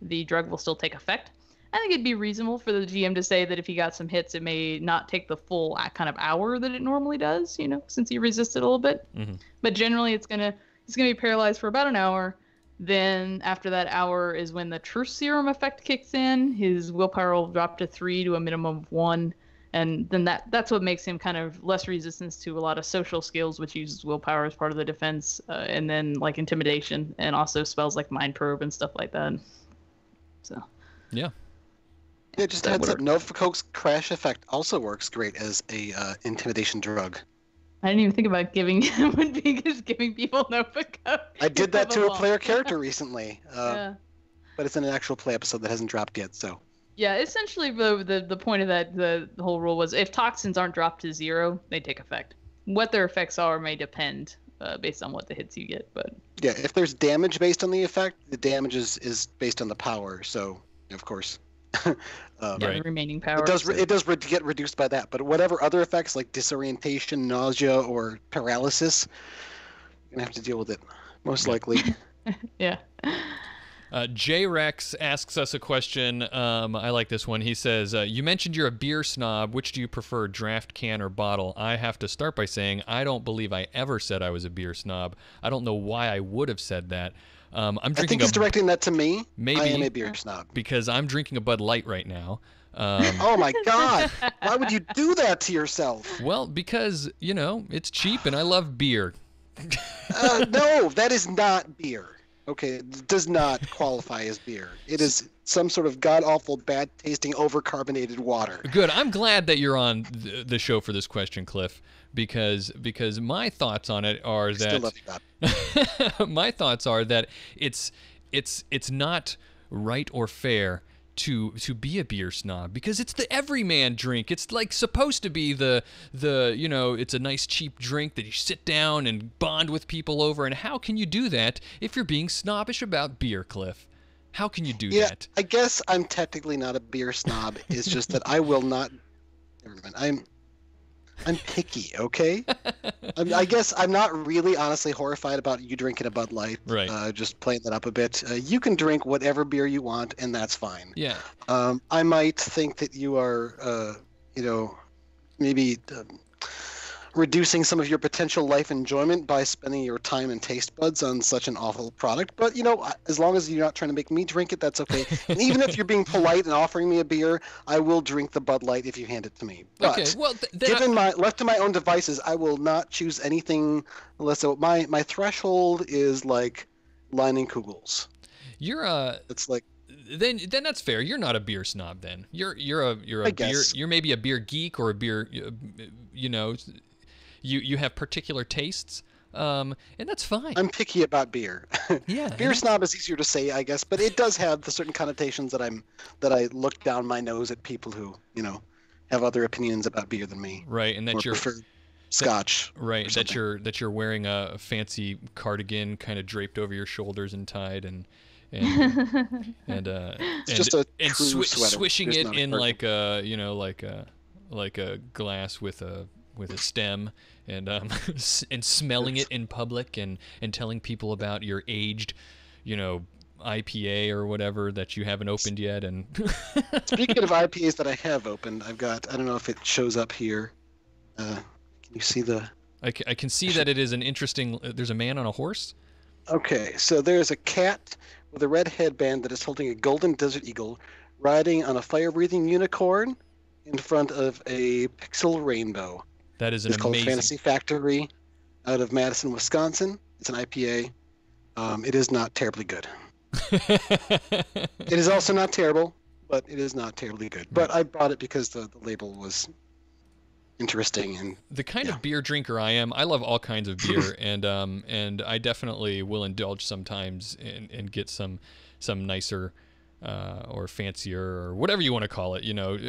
The drug will still take effect. I think it'd be reasonable for the GM to say that if he got some hits, it may not take the full kind of hour that it normally does. Since he resisted a little bit. Mm-hmm. But generally, he's gonna be paralyzed for about an hour. Then after that hour is when the truth serum effect kicks in. His willpower will drop to 3 to a minimum of 1. And then that's what makes him kind of less resistance to a lot of social skills, which uses willpower as part of the defense, and then like intimidation, and also spells like mind probe and stuff like that. So. Yeah. Yeah, just heads up. Novicoke's crash effect also works great as a intimidation drug. I didn't even think about giving people Novicoke. I did that to a player character recently, but it's in an actual play episode that hasn't dropped yet. So. Yeah, essentially the point of that the whole rule was if toxins aren't dropped to 0, they take effect. What their effects are may depend based on what the hits you get, but. Yeah, if there's damage based on the effect, the damage is based on the power. So of course. The remaining power. It does get reduced by that, but whatever other effects like disorientation, nausea, or paralysis, you're gonna have to deal with it, most likely. Yeah. J-Rex asks us a question. I like this one. He says, you mentioned you're a beer snob. Which do you prefer, draft, can, or bottle? I have to start by saying I don't believe I ever said I was a beer snob. I don't know why I would have said that. I think he's directing that to me. Maybe I am a beer snob. Because I'm drinking a Bud Light right now. Oh my God! Why would you do that to yourself? Well, because it's cheap and I love beer. No, that is not beer. Okay, it does not qualify as beer. It is some sort of god-awful, bad-tasting, over-carbonated water. Good. I'm glad that you're on the show for this question, Cliff, because my thoughts on it are that. Still love you, Bob. My thoughts are that it's not right or fair to be a beer snob, because it's the everyman drink. It's like supposed to be the it's a nice cheap drink that you sit down and bond with people over. And how can you do that if you're being snobbish about beer, Cliff? How can you do that? I guess I'm technically not a beer snob. It's just that I will not. Never mind. I'm picky, okay? I guess I'm not really honestly horrified about you drinking a Bud Light. Right. Just playing that up a bit. You can drink whatever beer you want, and that's fine. Yeah. I might think that you are, maybe reducing some of your potential life enjoyment by spending your time and taste buds on such an awful product. But, as long as you're not trying to make me drink it, that's okay. And even if you're being polite and offering me a beer, I will drink the Bud Light if you hand it to me. But okay, well, left to my own devices, I will not choose anything unless my threshold is like lining Kugels. It's like. Then that's fair. You're not a beer snob then. You're a beer. You're maybe a beer geek or a beer. You have particular tastes, and that's fine. I'm picky about beer. Yeah. Beer snob is easier to say, I guess, but it does have the certain connotations that I look down my nose at people who have other opinions about beer than me. Right, and that you're prefer Scotch. Right, that you're wearing a fancy cardigan kind of draped over your shoulders and tied and swishing it in like a glass with a stem, and smelling it in public and telling people about your aged, IPA or whatever that you haven't opened yet. And speaking of IPAs that I have opened, I've got, I don't know if it shows up here. Can you see the? I can see that it is an interesting. There's a man on a horse. Okay, so there's a cat with a red headband that is holding a golden desert eagle, riding on a fire-breathing unicorn in front of a pixel rainbow. That is amazing. It's called Fantasy Factory, out of Madison, Wisconsin. It's an IPA. It is not terribly good. It is also not terrible, but it is not terribly good. But I bought it because the label was interesting. And the kind of beer drinker I am, I love all kinds of beer, and I definitely will indulge sometimes and get some nicer or fancier or whatever you want to call it,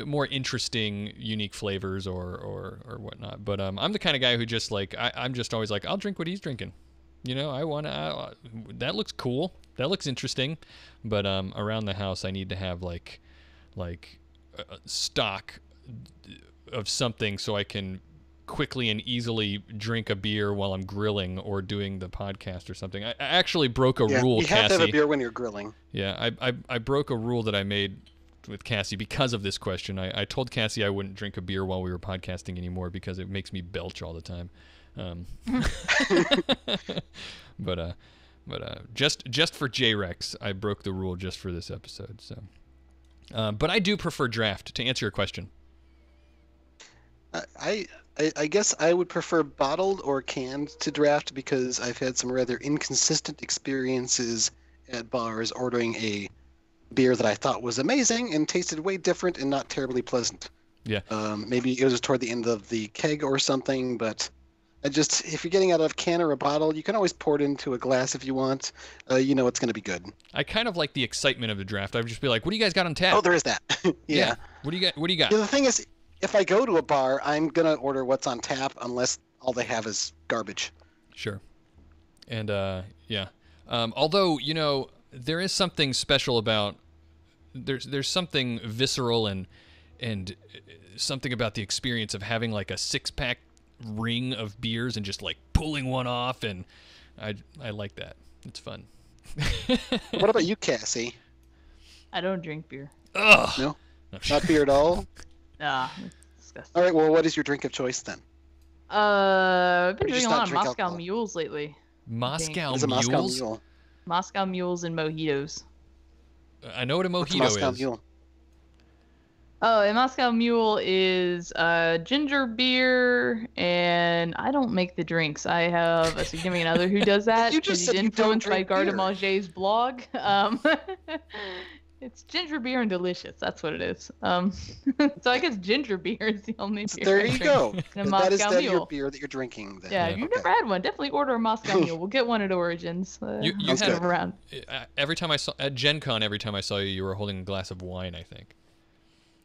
more interesting, unique flavors or whatnot. But I'm the kind of guy who just I'm just always like, I'll drink what he's drinking. That looks cool. That looks interesting. But around the house, I need to have like stock of something so I can quickly and easily drink a beer while I'm grilling or doing the podcast or something. I actually broke a rule, you Cassie. have to have a beer when you're grilling. Yeah, I broke a rule that I made with Cassie because of this question. I told Cassie I wouldn't drink a beer while we were podcasting anymore because it makes me belch all the time. But just for J-Rex, I broke the rule just for this episode. So, but I do prefer draft, to answer your question. I guess I would prefer bottled or canned to draft because I've had some rather inconsistent experiences at bars ordering a beer that I thought was amazing and tasted way different and not terribly pleasant. Yeah. Maybe it was toward the end of the keg or something, but if you're getting out of a can or a bottle, you can always pour it into a glass if you want. You know it's going to be good. I kind of like the excitement of the draft. I would just be like, what do you guys got on tap? Oh, there is that. Yeah. What do you got? Yeah, the thing is, if I go to a bar, I'm going to order what's on tap unless all they have is garbage. Sure. And, yeah. Although, you know, there is something special about... There's something visceral and something about the experience of having like a 6-pack ring of beers and just like pulling one off, and I like that. It's fun. What about you, Cassie? I don't drink beer. Ugh. No? Not beer at all? Nah, it's disgusting. All right, well, what is your drink of choice then? I've been Or you drinking just a not lot of drink Moscow alcohol? Mules lately. Moscow It's a Mules? Moscow Mule. Moscow Mules and mojitos. I know what a What's a mojito Moscow is. Mule? Oh, a Moscow Mule is ginger beer, and I don't make the drinks. I have a significant other who does that. You just He's said you don't influenced by drink beer. Gardemanger's blog. It's ginger beer and delicious. That's what it is. So I guess ginger beer is the only beer. There I you drink. go. And a That is Moscow your Mule. beer that you're drinking then. Yeah, if you've never had one, definitely order a Moscow Mule. We'll get one at Origins. You Sounds had good. around. Every time I saw at Gen Con, every time I saw you, you were holding a glass of wine, I think.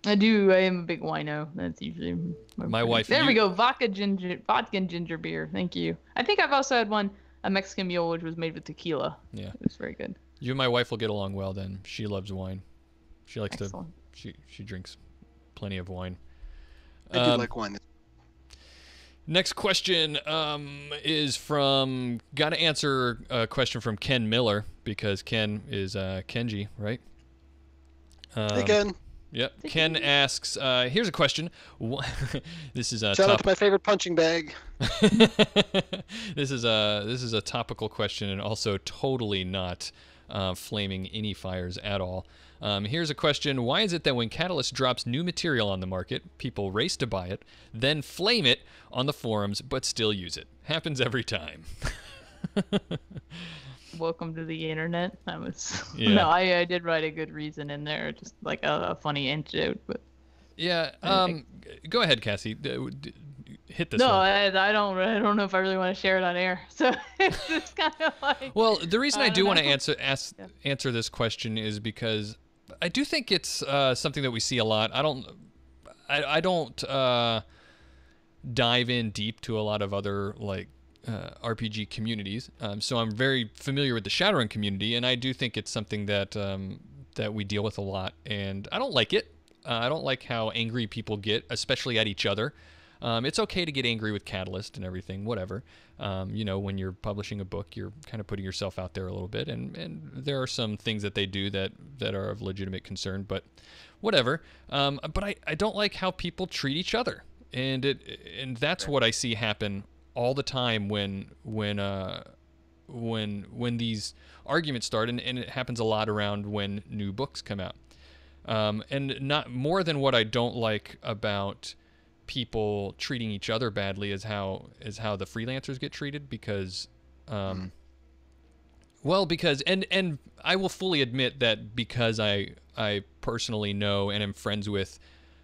I do. I am a big wino. That's usually My wife- There you- we go. Vodka and ginger beer. Thank you. I think I've also had one, a Mexican Mule, which was made with tequila. Yeah. It was very good. You and my wife will get along well then. She loves wine. She likes Excellent. she drinks plenty of wine. I do like wine. Next question is from... Got to answer a question from Ken Miller, because Ken is Kenji, right? Again, Yep. Ken asks, here's a question. This is a shout out to my favorite punching bag. This is a topical question and also totally not flaming any fires at all. Here's a question. Why is it that when Catalyst drops new material on the market, people race to buy it, then flame it on the forums, but still use it? Happens every time. Welcome to the internet. Yeah. No, I did write a good reason in there, just like a funny antidote. But Yeah. Go ahead, Cassie. Hit this no, one. I don't know if I really want to share it on air. So it's just kind of like. Well, the reason I do want to Yeah. answer this question is because I do think it's something that we see a lot. I don't dive in deep to a lot of other like RPG communities, so I'm very familiar with the Shadowrun community, and I do think it's something that that we deal with a lot, and I don't like it. I don't like how angry people get, especially at each other. It's okay to get angry with Catalyst and everything, whatever. You know, when you're publishing a book, you're kind of putting yourself out there a little bit, and there are some things that they do that are of legitimate concern, but whatever. But I don't like how people treat each other, and that's what I see happen all the time when these arguments start, and it happens a lot around when new books come out. And not more than what I don't like about people treating each other badly is how the freelancers get treated, because because I will fully admit that because I personally know and am friends with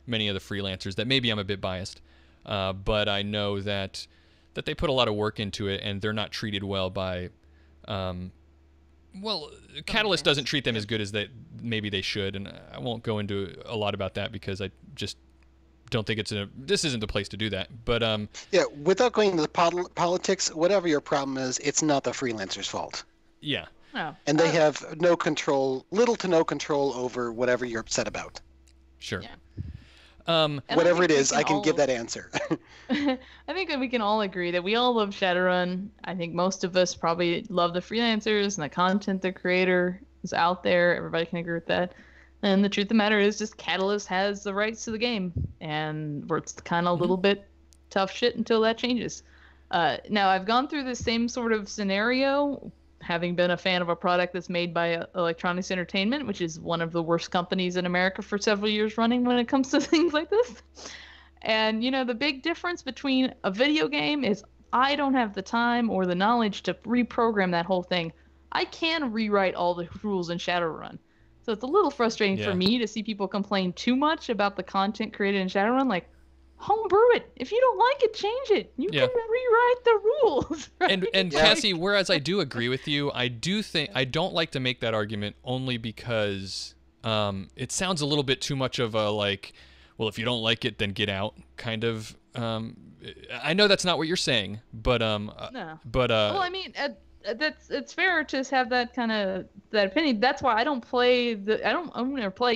many of the freelancers, that maybe I'm a bit biased, but I know that they put a lot of work into it, and they're not treated well by Catalyst doesn't treat them as good as maybe they should, and I won't go into a lot about that because I just don't think this isn't the place to do that. But Yeah, without going into the politics, whatever your problem is, it's not the freelancer's fault. yeah, Oh. And they have little to no control over whatever you're upset about. sure. Yeah. Um, And Whatever think it we is, I can give that answer. I think that we can all agree that we all love Shadowrun. I think most of us probably love the freelancers and the content the creator is out there. Everybody can agree with that. And the truth of the matter is just Catalyst has the rights to the game. And it's kind of a little bit tough shit until that changes. Now, I've gone through the same sort of scenario, having been a fan of a product that's made by Electronics Entertainment, which is one of the worst companies in America for several years running when it comes to things like this. And, the big difference between a video game is I don't have the time or the knowledge to reprogram that whole thing. I can rewrite all the rules in Shadowrun. So it's a little frustrating for me to see people complain too much about the content created in Shadowrun. Like, homebrew it. If you don't like it, change it. You can rewrite the rules. Right? And Cassie, whereas I do agree with you, I don't like to make that argument only because it sounds a little bit too much of a like, well, if you don't like it, then get out kind of. I know that's not what you're saying, but no. But well, I mean, it's fair to have that kind of that opinion. That's why I don't play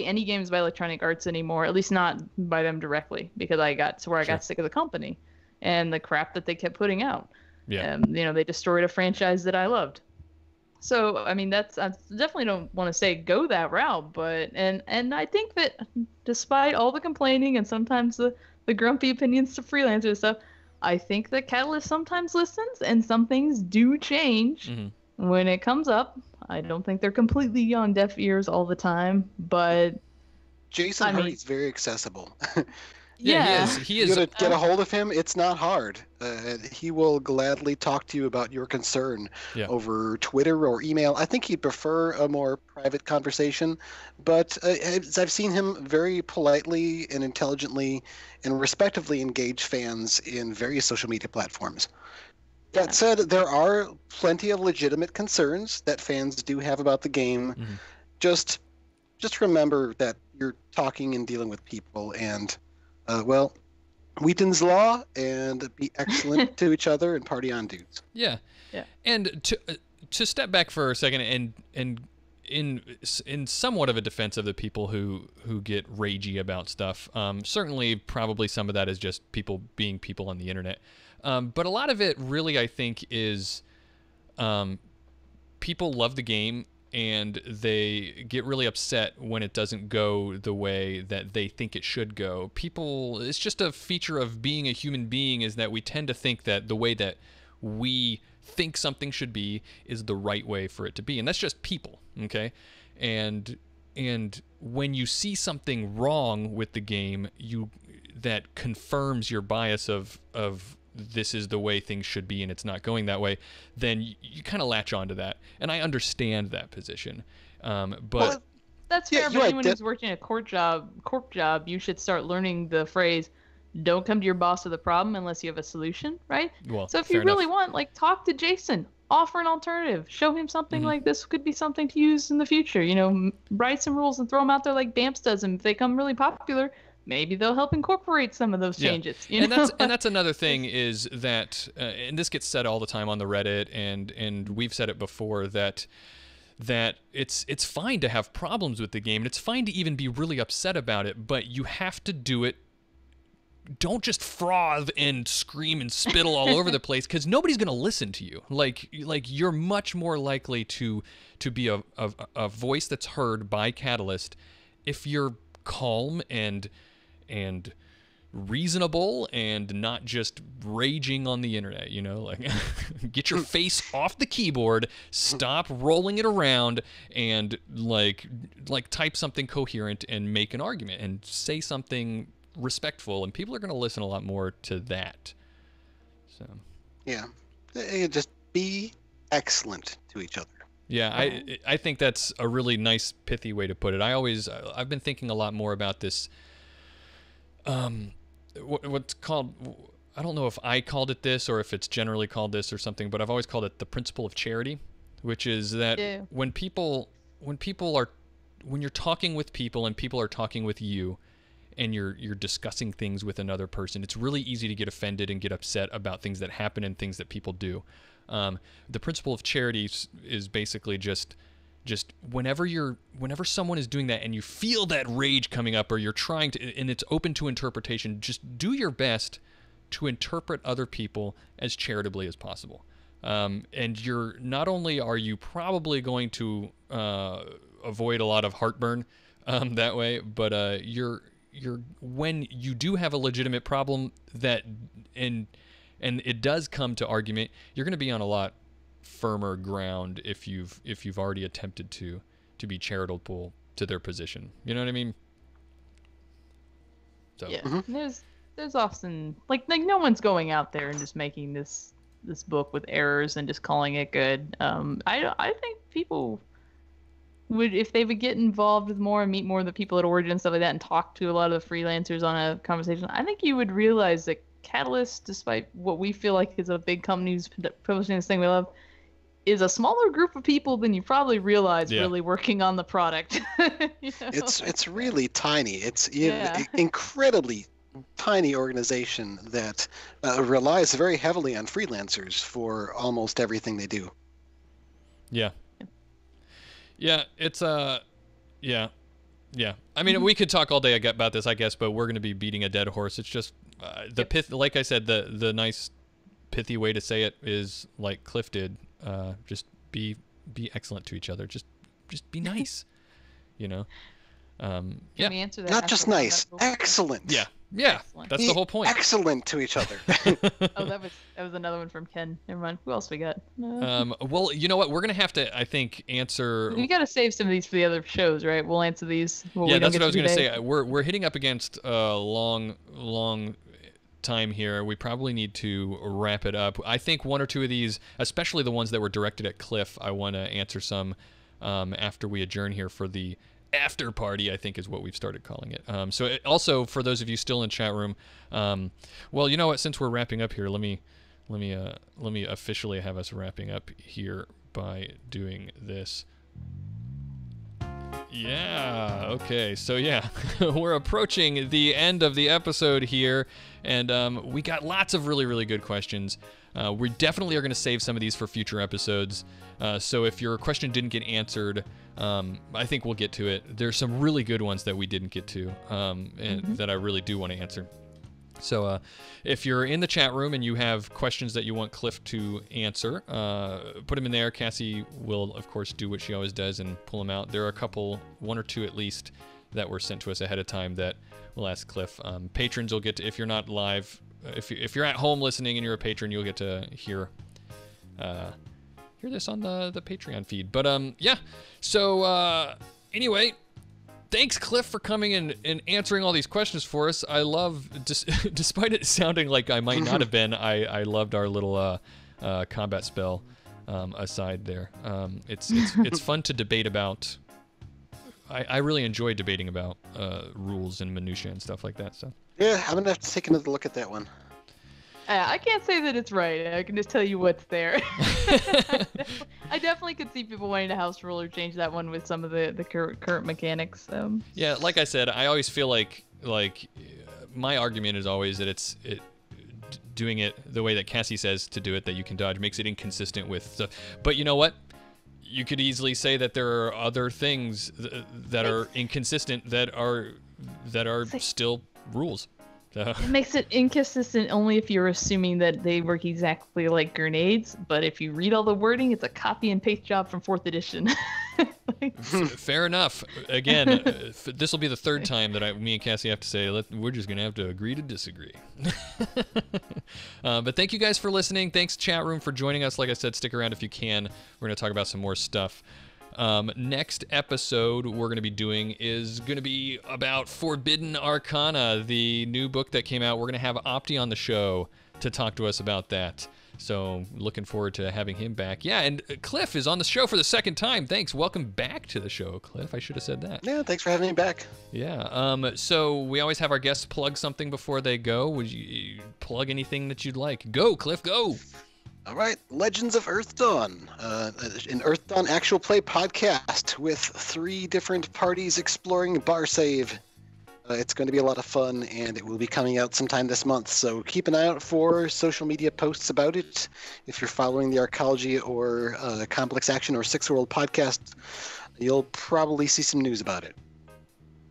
any games by Electronic Arts anymore. At least not by them directly, because I got sick of the company and the crap that they kept putting out. Yeah. And they destroyed a franchise that I loved. So I mean, I definitely don't want to say go that route, but and I think that despite all the complaining and sometimes the grumpy opinions to freelancers and stuff, I think that Catalyst sometimes listens and some things do change when it comes up. I don't think they're completely on deaf ears all the time, but Jason Hurry's very accessible. Yeah, he is. You gotta get a hold of him. It's not hard. He will gladly talk to you about your concern over Twitter or email. I think he'd prefer a more private conversation, but I've seen him very politely and intelligently and respectively engage fans in various social media platforms. That said, there are plenty of legitimate concerns that fans do have about the game. Just remember that you're talking and dealing with people, and Wheaton's Law, and be excellent to each other and party on, dudes. Yeah. And to step back for a second and in somewhat of a defense of the people who get ragey about stuff, certainly probably some of that is just people being people on the internet. But a lot of it really, I think, is people love the game and they get really upset when it doesn't go the way that they think it should go. People, it's just a feature of being a human being, is that we tend to think that the way that we think something should be is the right way for it to be. And that's just people, okay? And when you see something wrong with the game, that confirms your bias of this is the way things should be and it's not going that way, then you kind of latch onto that. And I understand that position. But that's fair, but anyone who's working a corp job, you should start learning the phrase, don't come to your boss with a problem unless you have a solution, right? Well, so if you really want, talk to Jason, offer an alternative, show him something like this could be something to use in the future, write some rules and throw them out there like Bamps does, and if they become really popular, maybe they'll help incorporate some of those changes. And that's another thing is that, and this gets said all the time on the Reddit, and we've said it before, that it's fine to have problems with the game, and it's fine to even be really upset about it, but you have to do it. Don't just froth and scream and spittle all over the place, because nobody's going to listen to you. Like you're much more likely to be a voice that's heard by Catalyst if you're calm and reasonable and not just raging on the internet, get your face off the keyboard, stop rolling it around, and type something coherent and make an argument and say something respectful, and people are going to listen a lot more to that. So just be excellent to each other. I think that's a really nice, pithy way to put it. I've been thinking a lot more about this. What's called, I don't know if I called it this or if it's generally called this or something, but I've always called it the principle of charity, which is that when you're talking with people and people are talking with you, and you're discussing things with another person, it's really easy to get offended and get upset about things that happen and things that people do. The principle of charity is basically just whenever someone is doing that and you feel that rage coming up, or you're trying to, and it's open to interpretation, just do your best to interpret other people as charitably as possible. And not only are you probably going to avoid a lot of heartburn that way, but you're when you do have a legitimate problem and it does come to argument, you're going to be on a lot firmer ground if you've already attempted to be charitable to their position. You know what I mean? So there's there's often like no one's going out there and just making this book with errors and just calling it good. I think people would, if they would get involved with more and meet more of the people at Origin and stuff like that and talk to a lot of the freelancers on a conversation, I think you would realize that Catalyst, despite what we feel like is a big company who's publishing this thing we love, is a smaller group of people than you probably realize really working on the product. You know? It's really tiny. It's incredibly tiny organization that relies very heavily on freelancers for almost everything they do. Yeah. Yeah, it's yeah. I mean, we could talk all day about this, I guess, but we're going to be beating a dead horse. It's just the pith. Like I said, the nice pithy way to say it is like Cliff did. Just be excellent to each other. Just be nice. You know. Can we answer that? Not just nice, excellent. Yeah. Excellent. That's the whole point. Excellent to each other. Oh, that was another one from Ken. Never mind. Who else we got? Well, you know what? We're gonna have to, I think, answer. We gotta save some of these for the other shows, right? We'll answer these. Yeah, that's what I was gonna say. We're hitting up against a long time here. We probably need to wrap it up. I think one or two of these, especially the ones that were directed at Cliff, I want to answer some after we adjourn here for the after party, I think is what we've started calling it. Also, for those of you still in chat room, well, you know what? Since we're wrapping up here, let me officially have us wrapping up here by doing this. Yeah. Okay. So yeah, we're approaching the end of the episode here, and we got lots of really good questions. We definitely are going to save some of these for future episodes. So if your question didn't get answered, I think we'll get to it. There's some really good ones that we didn't get to, and that I really do want to answer. So if you're in the chat room and you have questions that you want Cliff to answer, put them in there. Cassie will, of course, do what she always does and pull them out. There are a couple, one or two at least, that were sent to us ahead of time that we'll ask Cliff. Patrons will get to, if you're not live, if you're at home listening and you're a patron, you'll get to hear this on the Patreon feed. But yeah, so anyway, thanks, Cliff, for coming and answering all these questions for us. I love, despite it sounding like I might not have been, I loved our little combat spell aside there. It's fun to debate about. I really enjoy debating about rules and minutiae and stuff like that. So yeah, I'm gonna have to take another look at that one. I can't say that it's right. I can just tell you what's there. I definitely could see people wanting to house rule or change that one with some of the current mechanics. Yeah, like I said, I always feel like my argument is always that doing it the way that Cassie says to do it, that you can dodge, makes it inconsistent with stuff. But you know what? You could easily say that there are other things that are inconsistent that are still rules. It makes it inconsistent only if you're assuming that they work exactly like grenades, but if you read all the wording, it's a copy and paste job from 4th edition. Fair enough. Again, this will be the third time that me and Cassie have to say, we're just going to have to agree to disagree. But thank you guys for listening. Thanks, chat room, for joining us. Like I said, stick around if you can. We're going to talk about some more stuff. Next episode we're going to be doing is going to be about Forbidden Arcana, the new book that came out. We're going to have Opti on the show to talk to us about that. So looking forward to having him back. Yeah, and Cliff is on the show for the second time. Thanks. Welcome back to the show, Cliff. I should have said that. Yeah, thanks for having me back. Yeah. So we always have our guests plug something before they go. Would you plug anything that you'd like? Go, Cliff, go. All right, Legends of Earthdawn, an Earthdawn actual play podcast with 3 different parties exploring bar save. It's going to be a lot of fun, and it will be coming out sometime this month, so keep an eye out for social media posts about it. If you're following the Arcology or Complex Action or Six World podcast, you'll probably see some news about it.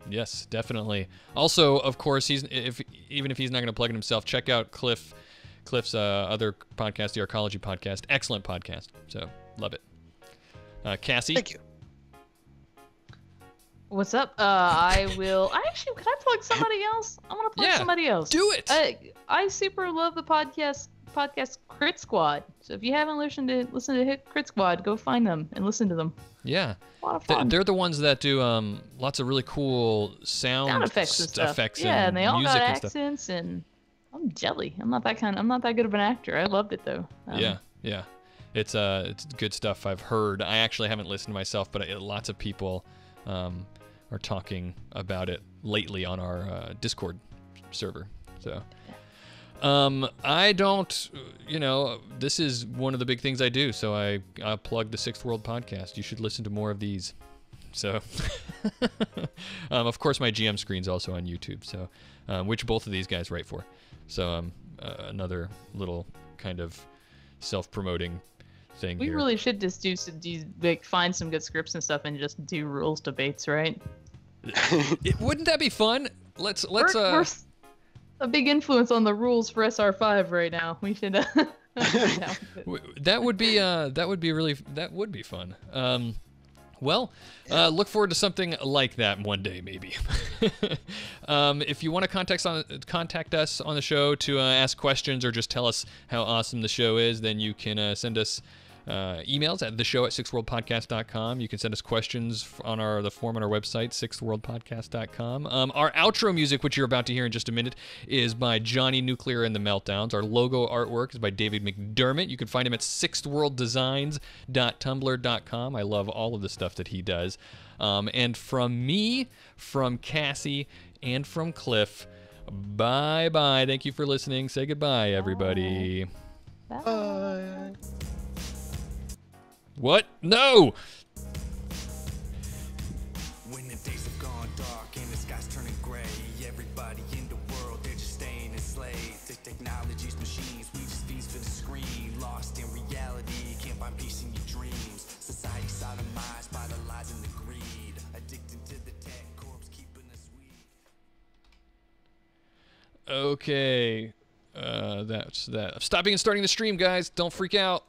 Yes, definitely. Also, of course, even if he's not going to plug it himself, check out Cliff's other podcast, the Arcology Podcast. Excellent podcast. So, love it. Cassie? Thank you. What's up? Can I plug somebody else? I want to plug somebody else. Do it! I super love the podcast Crit Squad. So if you haven't listened to Crit Squad, go find them and listen to them. Yeah. A lot of fun. They're the ones that do lots of really cool sound effects and stuff. Effects yeah, and they all music got and accents and I'm jelly. I'm not that good of an actor. I loved it though. Yeah. It's good stuff. I've heard. I actually haven't listened myself, but lots of people are talking about it lately on our Discord server. So I don't, this is one of the big things I do. So I plug the Sixth World Podcast. You should listen to more of these. So, of course, my GM screen's also on YouTube. So, which both of these guys write for. So, another little kind of self-promoting thing. We here. really should just find some good scripts and stuff and just do rules debates, right? Wouldn't that be fun? Let's. We're a big influence on the rules for SR5 right now. We should. That would be fun. Well, look forward to something like that one day, maybe. If you want to contact us on the show to ask questions or just tell us how awesome the show is, then you can send us emails at theshow@sixthworldpodcast.com. You can send us questions on the form on our website, sixthworldpodcast.com. Our outro music, which you're about to hear in just a minute, is by Johnny Nuclear and the Meltdowns. Our logo artwork is by David McDermott. You can find him at sixthworlddesigns.tumblr.com. I love all of the stuff that he does. And from me, from Cassie, and from Cliff, bye-bye. Thank you for listening. Say goodbye, everybody. Bye. Bye. What? No! When the days have gone dark and the sky's turning gray, everybody in the world, they're just staying enslaved. The technology's machines, we just feast for the screen. Lost in reality, can't find peace in your dreams. Society sodomized by the lies and the greed. Addicted to the tech corpse, keeping us weak. Okay. That's that. I'm stopping and starting the stream, guys. Don't freak out.